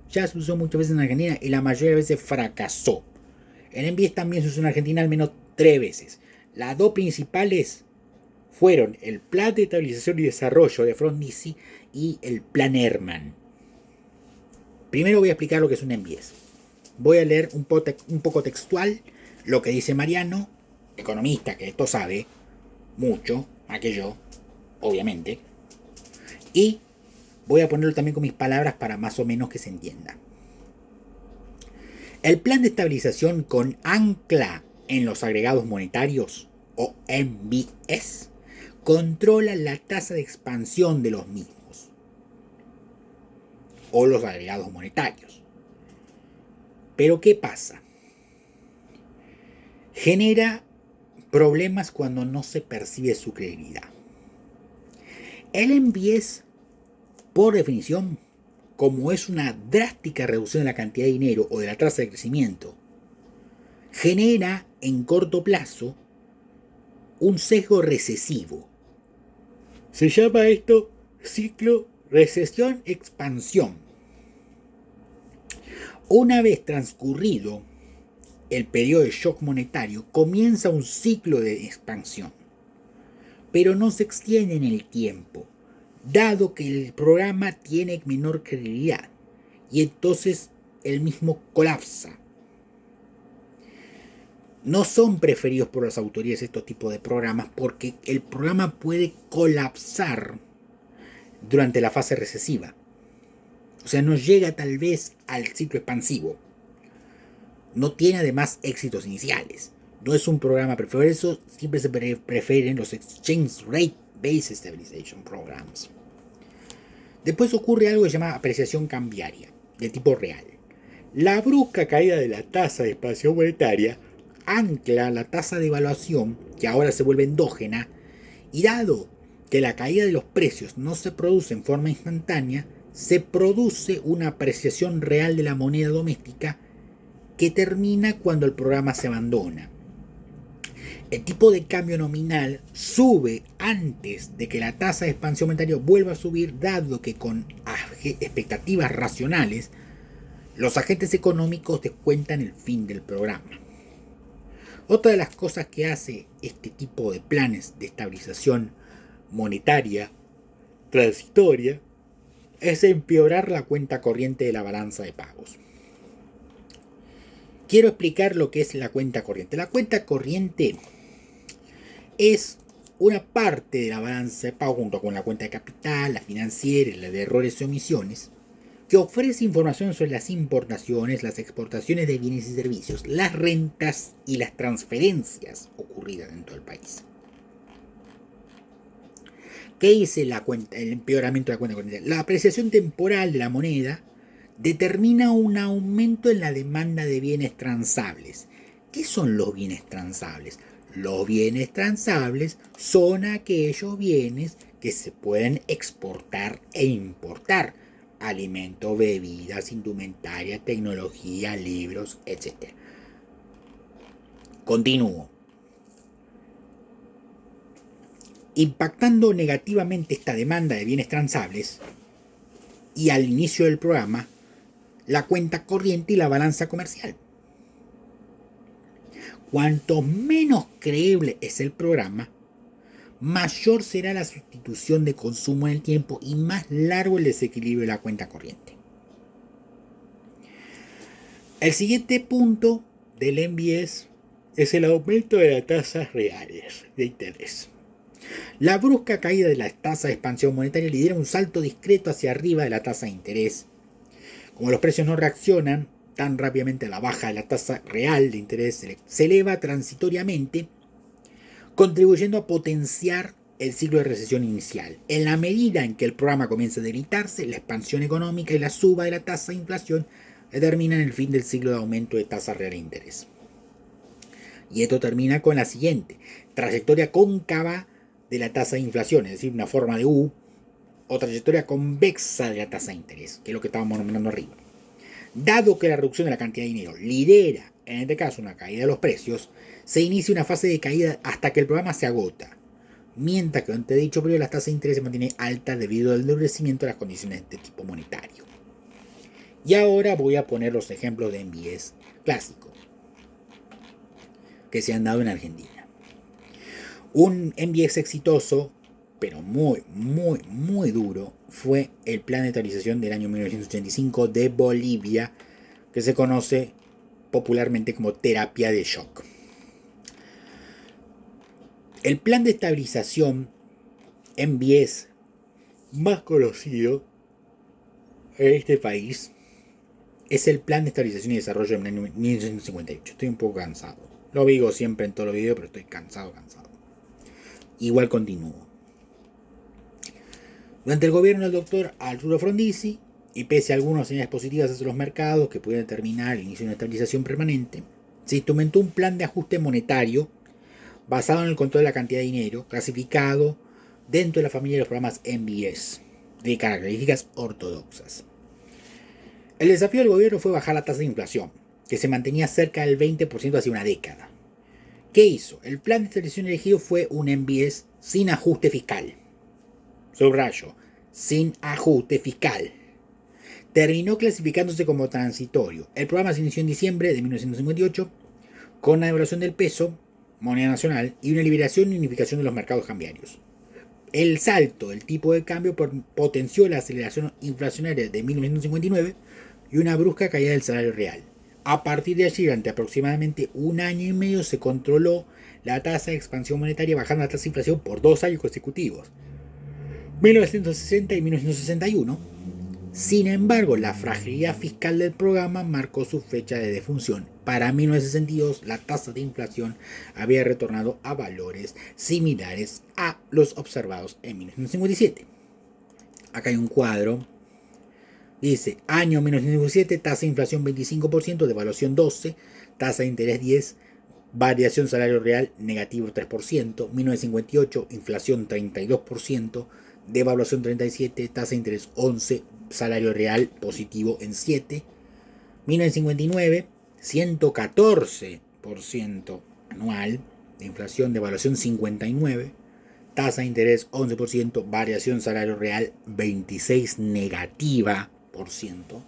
Ya se usó muchas veces en Argentina y la mayoría de veces fracasó. El MBS también se usó en Argentina al menos 3 veces. Las dos principales fueron el Plan de Estabilización y Desarrollo de Frondizi y el Plan Ehrman. Primero voy a explicar lo que es un MBS. Voy a leer un poco textual lo que dice Mariano, economista que esto sabe mucho, más que yo, obviamente. Y voy a ponerlo también con mis palabras para más o menos que se entienda. El plan de estabilización con ancla en los agregados monetarios, o MBS, controla la tasa de expansión de los mismos, o los agregados monetarios. Pero ¿qué pasa? Genera problemas cuando no se percibe su credibilidad. El MBS, por definición, como es una drástica reducción de la cantidad de dinero o de la tasa de crecimiento, genera en corto plazo un sesgo recesivo. Se llama esto ciclo recesión-expansión. Una vez transcurrido el periodo de shock monetario, comienza un ciclo de expansión, pero no se extiende en el tiempo, dado que el programa tiene menor credibilidad y entonces el mismo colapsa. No son preferidos por las autoridades estos tipos de programas porque el programa puede colapsar durante la fase recesiva. O sea, no llega tal vez al ciclo expansivo. No tiene además éxitos iniciales. No es un programa preferido. Por eso siempre se prefieren los Exchange Rate Based Stabilization Programs. Después ocurre algo que se llama apreciación cambiaria, de tipo real. La brusca caída de la tasa de expansión monetaria ancla la tasa de evaluación, que ahora se vuelve endógena, y dado que la caída de los precios no se produce en forma instantánea, se produce una apreciación real de la moneda doméstica que termina cuando el programa se abandona. El tipo de cambio nominal sube antes de que la tasa de expansión monetaria vuelva a subir, dado que con expectativas racionales los agentes económicos descuentan el fin del programa. Otra de las cosas que hace este tipo de planes de estabilización monetaria transitoria es empeorar la cuenta corriente de la balanza de pagos. Quiero explicar lo que es la cuenta corriente. La cuenta corriente es una parte de la balanza de pago junto con la cuenta de capital, la financiera y la de errores y omisiones, que ofrece información sobre las importaciones, las exportaciones de bienes y servicios, las rentas y las transferencias ocurridas dentro del país. ¿Qué dice el empeoramiento de la cuenta corriente? La apreciación temporal de la moneda determina un aumento en la demanda de bienes transables. ¿Qué son los bienes transables? Los bienes transables son aquellos bienes que se pueden exportar e importar. Alimentos, bebidas, indumentaria, tecnología, libros, etc. Continúo. Impactando negativamente esta demanda de bienes transables y al inicio del programa, la cuenta corriente y la balanza comercial. Cuanto menos creíble es el programa, mayor será la sustitución de consumo en el tiempo y más largo el desequilibrio de la cuenta corriente. El siguiente punto del MBS es el aumento de las tasas reales de interés. La brusca caída de la tasa de expansión monetaria lidera un salto discreto hacia arriba de la tasa de interés. Como los precios no reaccionan tan rápidamente a la baja de la tasa real de interés, se eleva transitoriamente, contribuyendo a potenciar el ciclo de recesión inicial. En la medida en que el programa comienza a debilitarse, la expansión económica y la suba de la tasa de inflación determinan el fin del ciclo de aumento de tasa real de interés. Y esto termina con la siguiente: trayectoria cóncava de la tasa de inflación, es decir, una forma de U, o trayectoria convexa de la tasa de interés, que es lo que estábamos nombrando arriba. Dado que la reducción de la cantidad de dinero lidera, en este caso, una caída de los precios, se inicia una fase de caída hasta que el programa se agota, mientras que durante dicho periodo las tasas de interés se mantienen altas debido al endurecimiento de las condiciones de tipo monetario. Y ahora voy a poner los ejemplos de MBS clásicos que se han dado en Argentina. Un MBS exitoso, pero muy duro, fue el plan de estabilización del año 1985 de Bolivia, que se conoce popularmente como terapia de shock. El plan de estabilización MBS más conocido en este país es el plan de estabilización y desarrollo del año 1958. Estoy un poco cansado. Lo digo siempre en todos los videos, pero estoy cansado. Igual continúo. Durante el gobierno del doctor Arturo Frondizi, y pese a algunas señales positivas hacia los mercados que pudieran determinar el inicio de una estabilización permanente, se instrumentó un plan de ajuste monetario basado en el control de la cantidad de dinero, clasificado dentro de la familia de los programas MBS, de características ortodoxas. El desafío del gobierno fue bajar la tasa de inflación, que se mantenía cerca del 20% hace una década. ¿Qué hizo? El plan de estabilización elegido fue un MBS sin ajuste fiscal. Subrayo, sin ajuste fiscal. Terminó clasificándose como transitorio. El programa se inició en diciembre de 1958 con la devaluación del peso, moneda nacional, y una liberación y unificación de los mercados cambiarios. El salto del tipo de cambio potenció la aceleración inflacionaria de 1959 y una brusca caída del salario real. A partir de allí, durante aproximadamente un año y medio, se controló la tasa de expansión monetaria, bajando la tasa de inflación por 2 años consecutivos, 1960 y 1961. Sin embargo, la fragilidad fiscal del programa marcó su fecha de defunción. Para 1962, la tasa de inflación había retornado a valores similares a los observados en 1957. Acá hay un cuadro. Dice, año 1957, tasa de inflación 25%, devaluación 12%, tasa de interés 10%, variación salario real negativo 3%, 1958, inflación 32%, devaluación 37%, tasa de interés 11%, salario real positivo en 7%, 1959, 114% anual de inflación, devaluación 59%, tasa de interés 11%, variación salario real 26% negativa por ciento.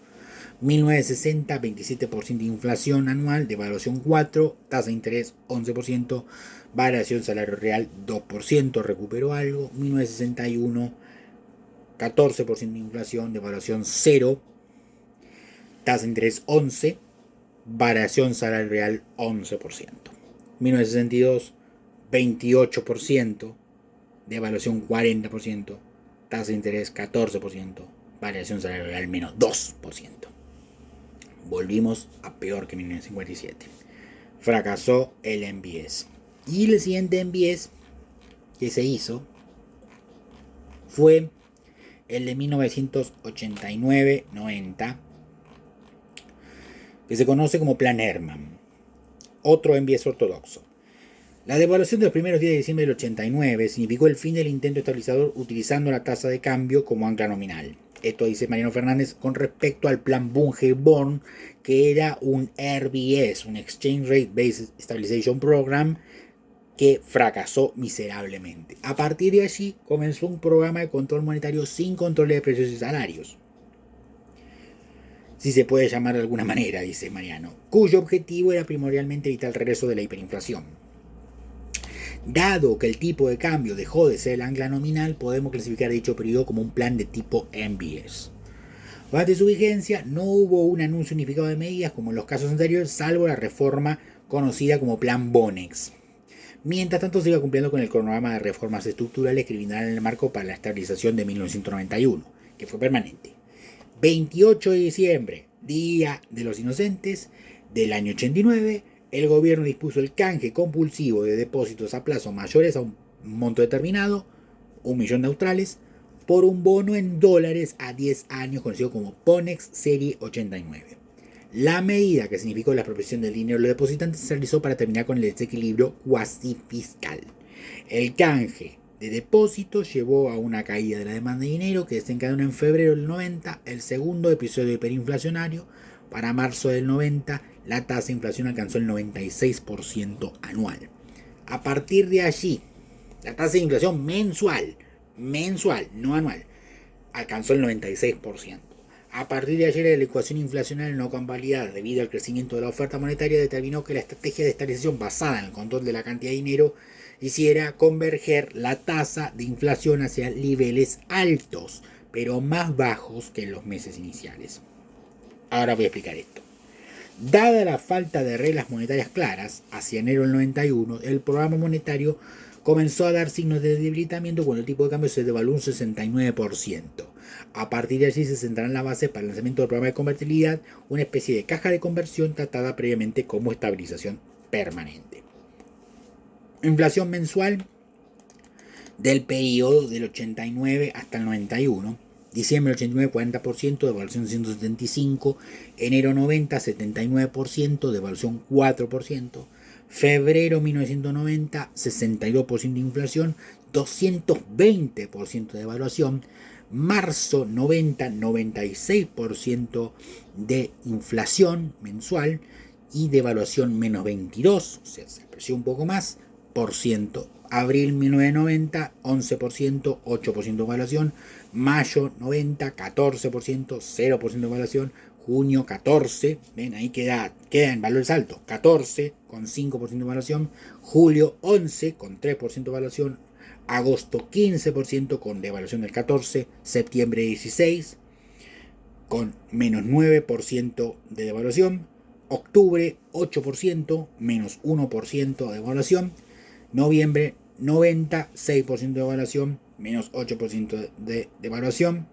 1960, 27% de inflación anual, devaluación 4%, tasa de interés 11%, variación salario real 2%, recuperó algo. 1961, 14% de inflación, devaluación 0%, tasa de interés 11%, variación salario real 11%. 1962, 28%, devaluación 40%, tasa de interés 14%, variación salarial real menos 2%. Volvimos a peor que en 1957. Fracasó el MBS. Y el siguiente MBS que se hizo fue el de 1989-90, que se conoce como Plan Herman. Otro MBS ortodoxo. La devaluación de los primeros días de diciembre del 89 significó el fin del intento estabilizador utilizando la tasa de cambio como ancla nominal. Esto dice Mariano Fernández con respecto al plan Bunge-Born, que era un RBS, un Exchange Rate Based Stabilization Program, que fracasó miserablemente. A partir de allí comenzó un programa de control monetario sin control de precios y salarios, si se puede llamar de alguna manera, dice Mariano, cuyo objetivo era primordialmente evitar el regreso de la hiperinflación. Dado que el tipo de cambio dejó de ser el ancla nominal, podemos clasificar dicho periodo como un plan de tipo MBS. Durante su vigencia no hubo un anuncio unificado de medidas como en los casos anteriores, salvo la reforma conocida como Plan Bonex. Mientras tanto, se iba cumpliendo con el cronograma de reformas estructurales que brindaron el marco para la estabilización de 1991, que fue permanente. 28 de diciembre, Día de los Inocentes del año 89, el gobierno dispuso el canje compulsivo de depósitos a plazo mayores a un monto determinado, 1.000.000 de australes, por un bono en dólares a 10 años conocido como Ponex Serie 89. La medida que significó la expropiación del dinero de los depositantes se realizó para terminar con el desequilibrio cuasi fiscal. El canje de depósitos llevó a una caída de la demanda de dinero que desencadenó en febrero del 90 el segundo episodio hiperinflacionario. Para marzo del 90 la tasa de inflación alcanzó el 96% anual. A partir de allí, la tasa de inflación mensual, no anual, alcanzó el 96%. A partir de ayer, la ecuación inflacionaria no convalidada debido al crecimiento de la oferta monetaria determinó que la estrategia de estabilización basada en el control de la cantidad de dinero hiciera converger la tasa de inflación hacia niveles altos, pero más bajos que en los meses iniciales. Ahora voy a explicar esto. Dada la falta de reglas monetarias claras, hacia enero del 91, el programa monetario comenzó a dar signos de debilitamiento cuando el tipo de cambio se devaluó un 69%. A partir de allí se sentarán las bases para el lanzamiento del programa de convertibilidad, una especie de caja de conversión tratada previamente como estabilización permanente. Inflación mensual del periodo del 89 hasta el 91. Diciembre 89, 40%, devaluación 175%. Enero 90, 79%, devaluación 4%. Febrero 1990, 62% de inflación, 220% de devaluación. Marzo 90, 96% de inflación mensual y devaluación menos 22%, o sea, se apreció un poco más, por ciento. Abril 1990, 11%, 8% de devaluación. Mayo 90, 14%, 0% de devaluación. Junio 14, ven ahí queda en valores altos, 14 con 5% de devaluación. Julio 11 con 3% de devaluación. Agosto 15% con devaluación del 14%. Septiembre 16 con menos 9% de devaluación. Octubre 8%, menos 1% de devaluación. Noviembre 90, 6% de devaluación, menos 8% de devaluación.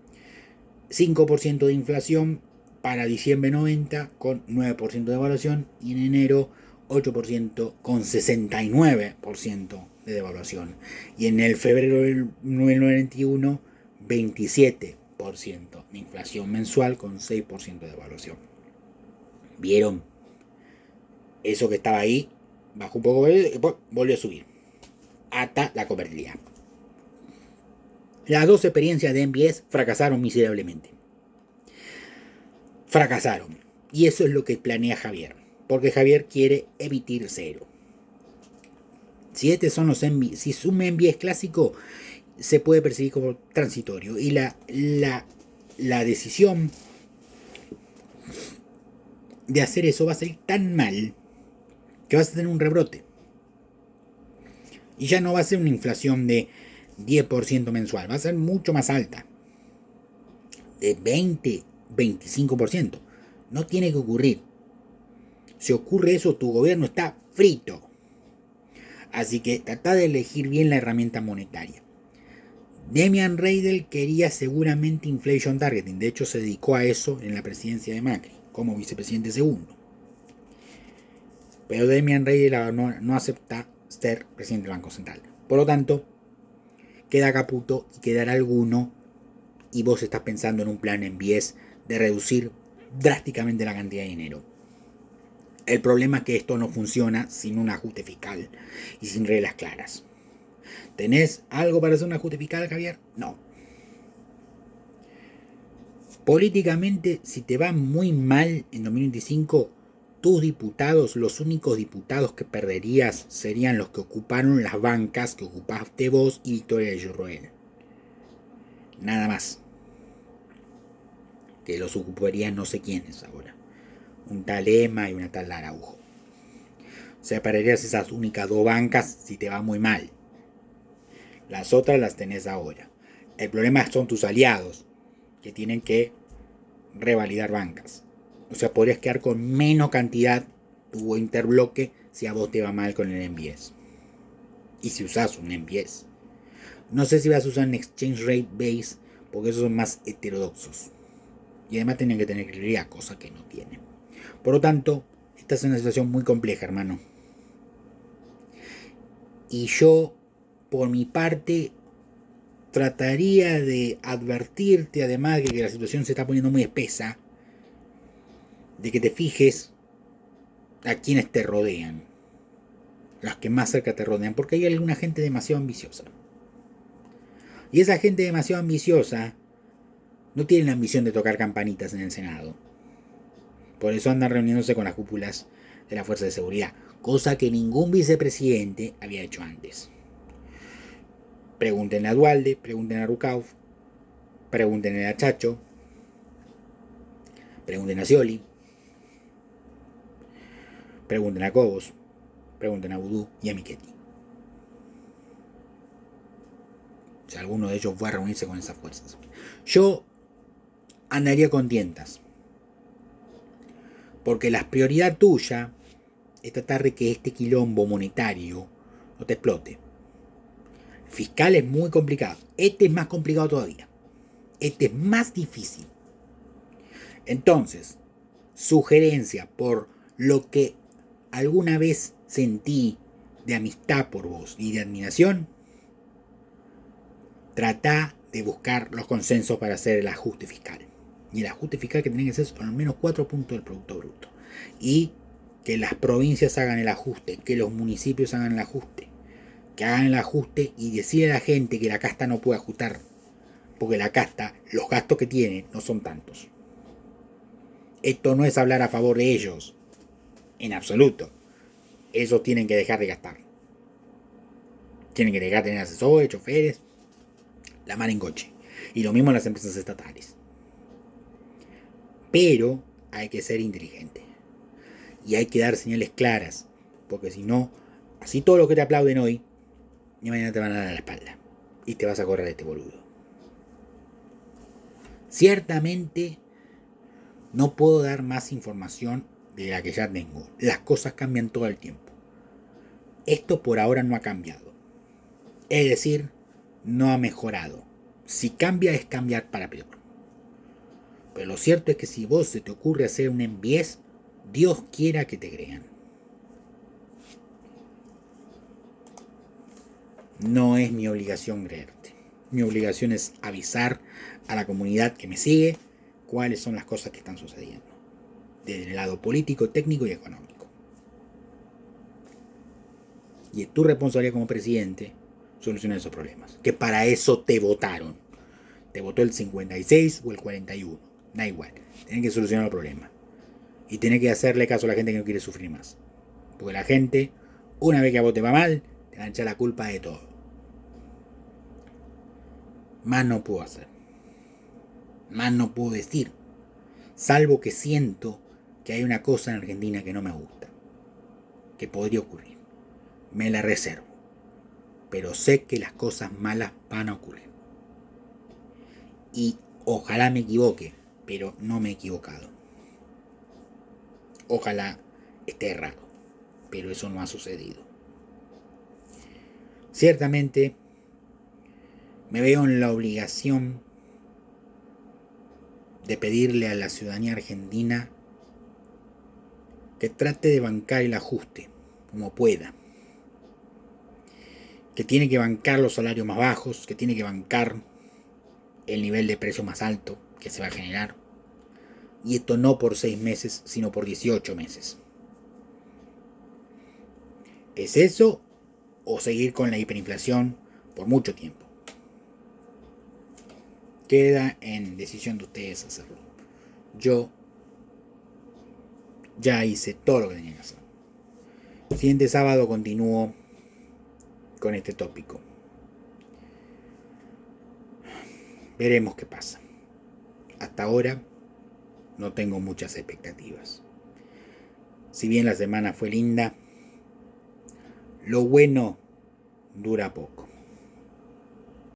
5% de inflación para diciembre 90 con 9% de devaluación y en enero 8% con 69% de devaluación. Y en el febrero del 91, 27% de inflación mensual con 6% de devaluación. ¿Vieron? Eso que estaba ahí bajó un poco y volvió a subir hasta la convertibilidad. Las dos experiencias de MBS fracasaron miserablemente. Fracasaron. Y eso es lo que planea Javier. Porque Javier quiere emitir cero. Si estos son los MBS, si es un MBS clásico, se puede percibir como transitorio. Y la decisión de hacer eso va a salir tan mal que vas a tener un rebrote. Y ya no va a ser una inflación de 10% mensual, va a ser mucho más alta. De 20, 25%. No tiene que ocurrir. Si ocurre eso, tu gobierno está frito. Así que trata de elegir bien la herramienta monetaria. Demian Reidel quería seguramente inflation targeting. De hecho, se dedicó a eso en la presidencia de Macri, como vicepresidente segundo. Pero Demian Reidel no acepta ser presidente del Banco Central. Por lo tanto, queda Caputo y quedará alguno. Y vos estás pensando en un plan en vías de reducir drásticamente la cantidad de dinero. El problema es que esto no funciona sin un ajuste fiscal y sin reglas claras. ¿Tenés algo para hacer un ajuste fiscal, Javier? No. Políticamente, si te va muy mal en 2025, tus diputados, los únicos diputados que perderías serían los que ocuparon las bancas que ocupaste vos y Victoria Villarroel. Nada más. Que los ocuparían no sé quiénes ahora. Un tal Ema y una tal Araujo. O sea, perderías esas únicas dos bancas si te va muy mal. Las otras las tenés ahora. El problema son tus aliados, que tienen que revalidar bancas. O sea, podrías quedar con menos cantidad tu interbloque si a vos te va mal con el MBS. Y si usas un MBS. No sé si vas a usar un Exchange Rate Base, porque esos son más heterodoxos. Y además tienen que tener credibilidad, cosa que no tienen. Por lo tanto, esta es una situación muy compleja, hermano. Y yo, por mi parte, trataría de advertirte, además de que la situación se está poniendo muy espesa, de que te fijes a quienes te rodean, los que más cerca te rodean, porque hay alguna gente demasiado ambiciosa. Y esa gente demasiado ambiciosa no tiene la ambición de tocar campanitas en el Senado. Por eso andan reuniéndose con las cúpulas de la Fuerza de Seguridad, cosa que ningún vicepresidente había hecho antes. Pregúntenle a Dualde, pregúntenle a Rucauf, pregúntenle a Chacho, pregúntenle a Scioli, pregúntenle a Cobos, pregúntenle a Vudú y a Michetti. Si alguno de ellos fue a reunirse con esas fuerzas. Yo andaría con tientas. Porque la prioridad tuya es tratar de que este quilombo monetario no te explote. Fiscal es muy complicado. Este es más complicado todavía. Este es más difícil. Entonces, sugerencia por lo que alguna vez sentí de amistad por vos y de admiración, trata de buscar los consensos para hacer el ajuste fiscal. Y el ajuste fiscal que tiene que ser al menos 4 puntos del Producto Bruto. Y que las provincias hagan el ajuste, que los municipios hagan el ajuste, que hagan el ajuste y decirle a la gente que la casta no puede ajustar, porque la casta, los gastos que tiene no son tantos. Esto no es hablar a favor de ellos, en absoluto. Esos tienen que dejar de gastar. Tienen que dejar de tener asesores, choferes, la mar en coche. Y lo mismo en las empresas estatales. Pero hay que ser inteligente. Y hay que dar señales claras. Porque si no, así todo lo que te aplauden hoy, y mañana te van a dar a la espalda. Y te vas a correr de este boludo. Ciertamente no puedo dar más información de la que ya tengo. Las cosas cambian todo el tiempo. Esto por ahora no ha cambiado. Es decir, no ha mejorado. Si cambia es cambiar para peor. Pero lo cierto es que si vos se te ocurre hacer un MBS, Dios quiera que te crean. No es mi obligación creerte. Mi obligación es avisar a la comunidad que me sigue cuáles son las cosas que están sucediendo. Desde el lado político, técnico y económico. Y es tu responsabilidad como presidente solucionar esos problemas. Que para eso te votaron. Te votó el 56 o el 41. Da igual. Tienen que solucionar el problema. Y tienen que hacerle caso a la gente que no quiere sufrir más. Porque la gente, una vez que a vos te va mal, te van a echar la culpa de todo. Más no puedo hacer. Más no puedo decir. Salvo que siento que hay una cosa en Argentina que no me gusta. Que podría ocurrir. Me la reservo. Pero sé que las cosas malas van a ocurrir. Y ojalá me equivoque, pero no me he equivocado. Ojalá esté errado, pero eso no ha sucedido. Ciertamente me veo en la obligación de pedirle a la ciudadanía argentina que trate de bancar el ajuste como pueda, que tiene que bancar los salarios más bajos, que tiene que bancar el nivel de precio más alto que se va a generar, y esto no por 6 meses, sino por 18 meses. ¿Es eso o seguir con la hiperinflación por mucho tiempo? Queda en decisión de ustedes hacerlo. Yo ya hice todo lo que tenía que hacer. El siguiente sábado continúo con este tópico. Veremos qué pasa. Hasta ahora no tengo muchas expectativas. Si bien la semana fue linda, lo bueno dura poco.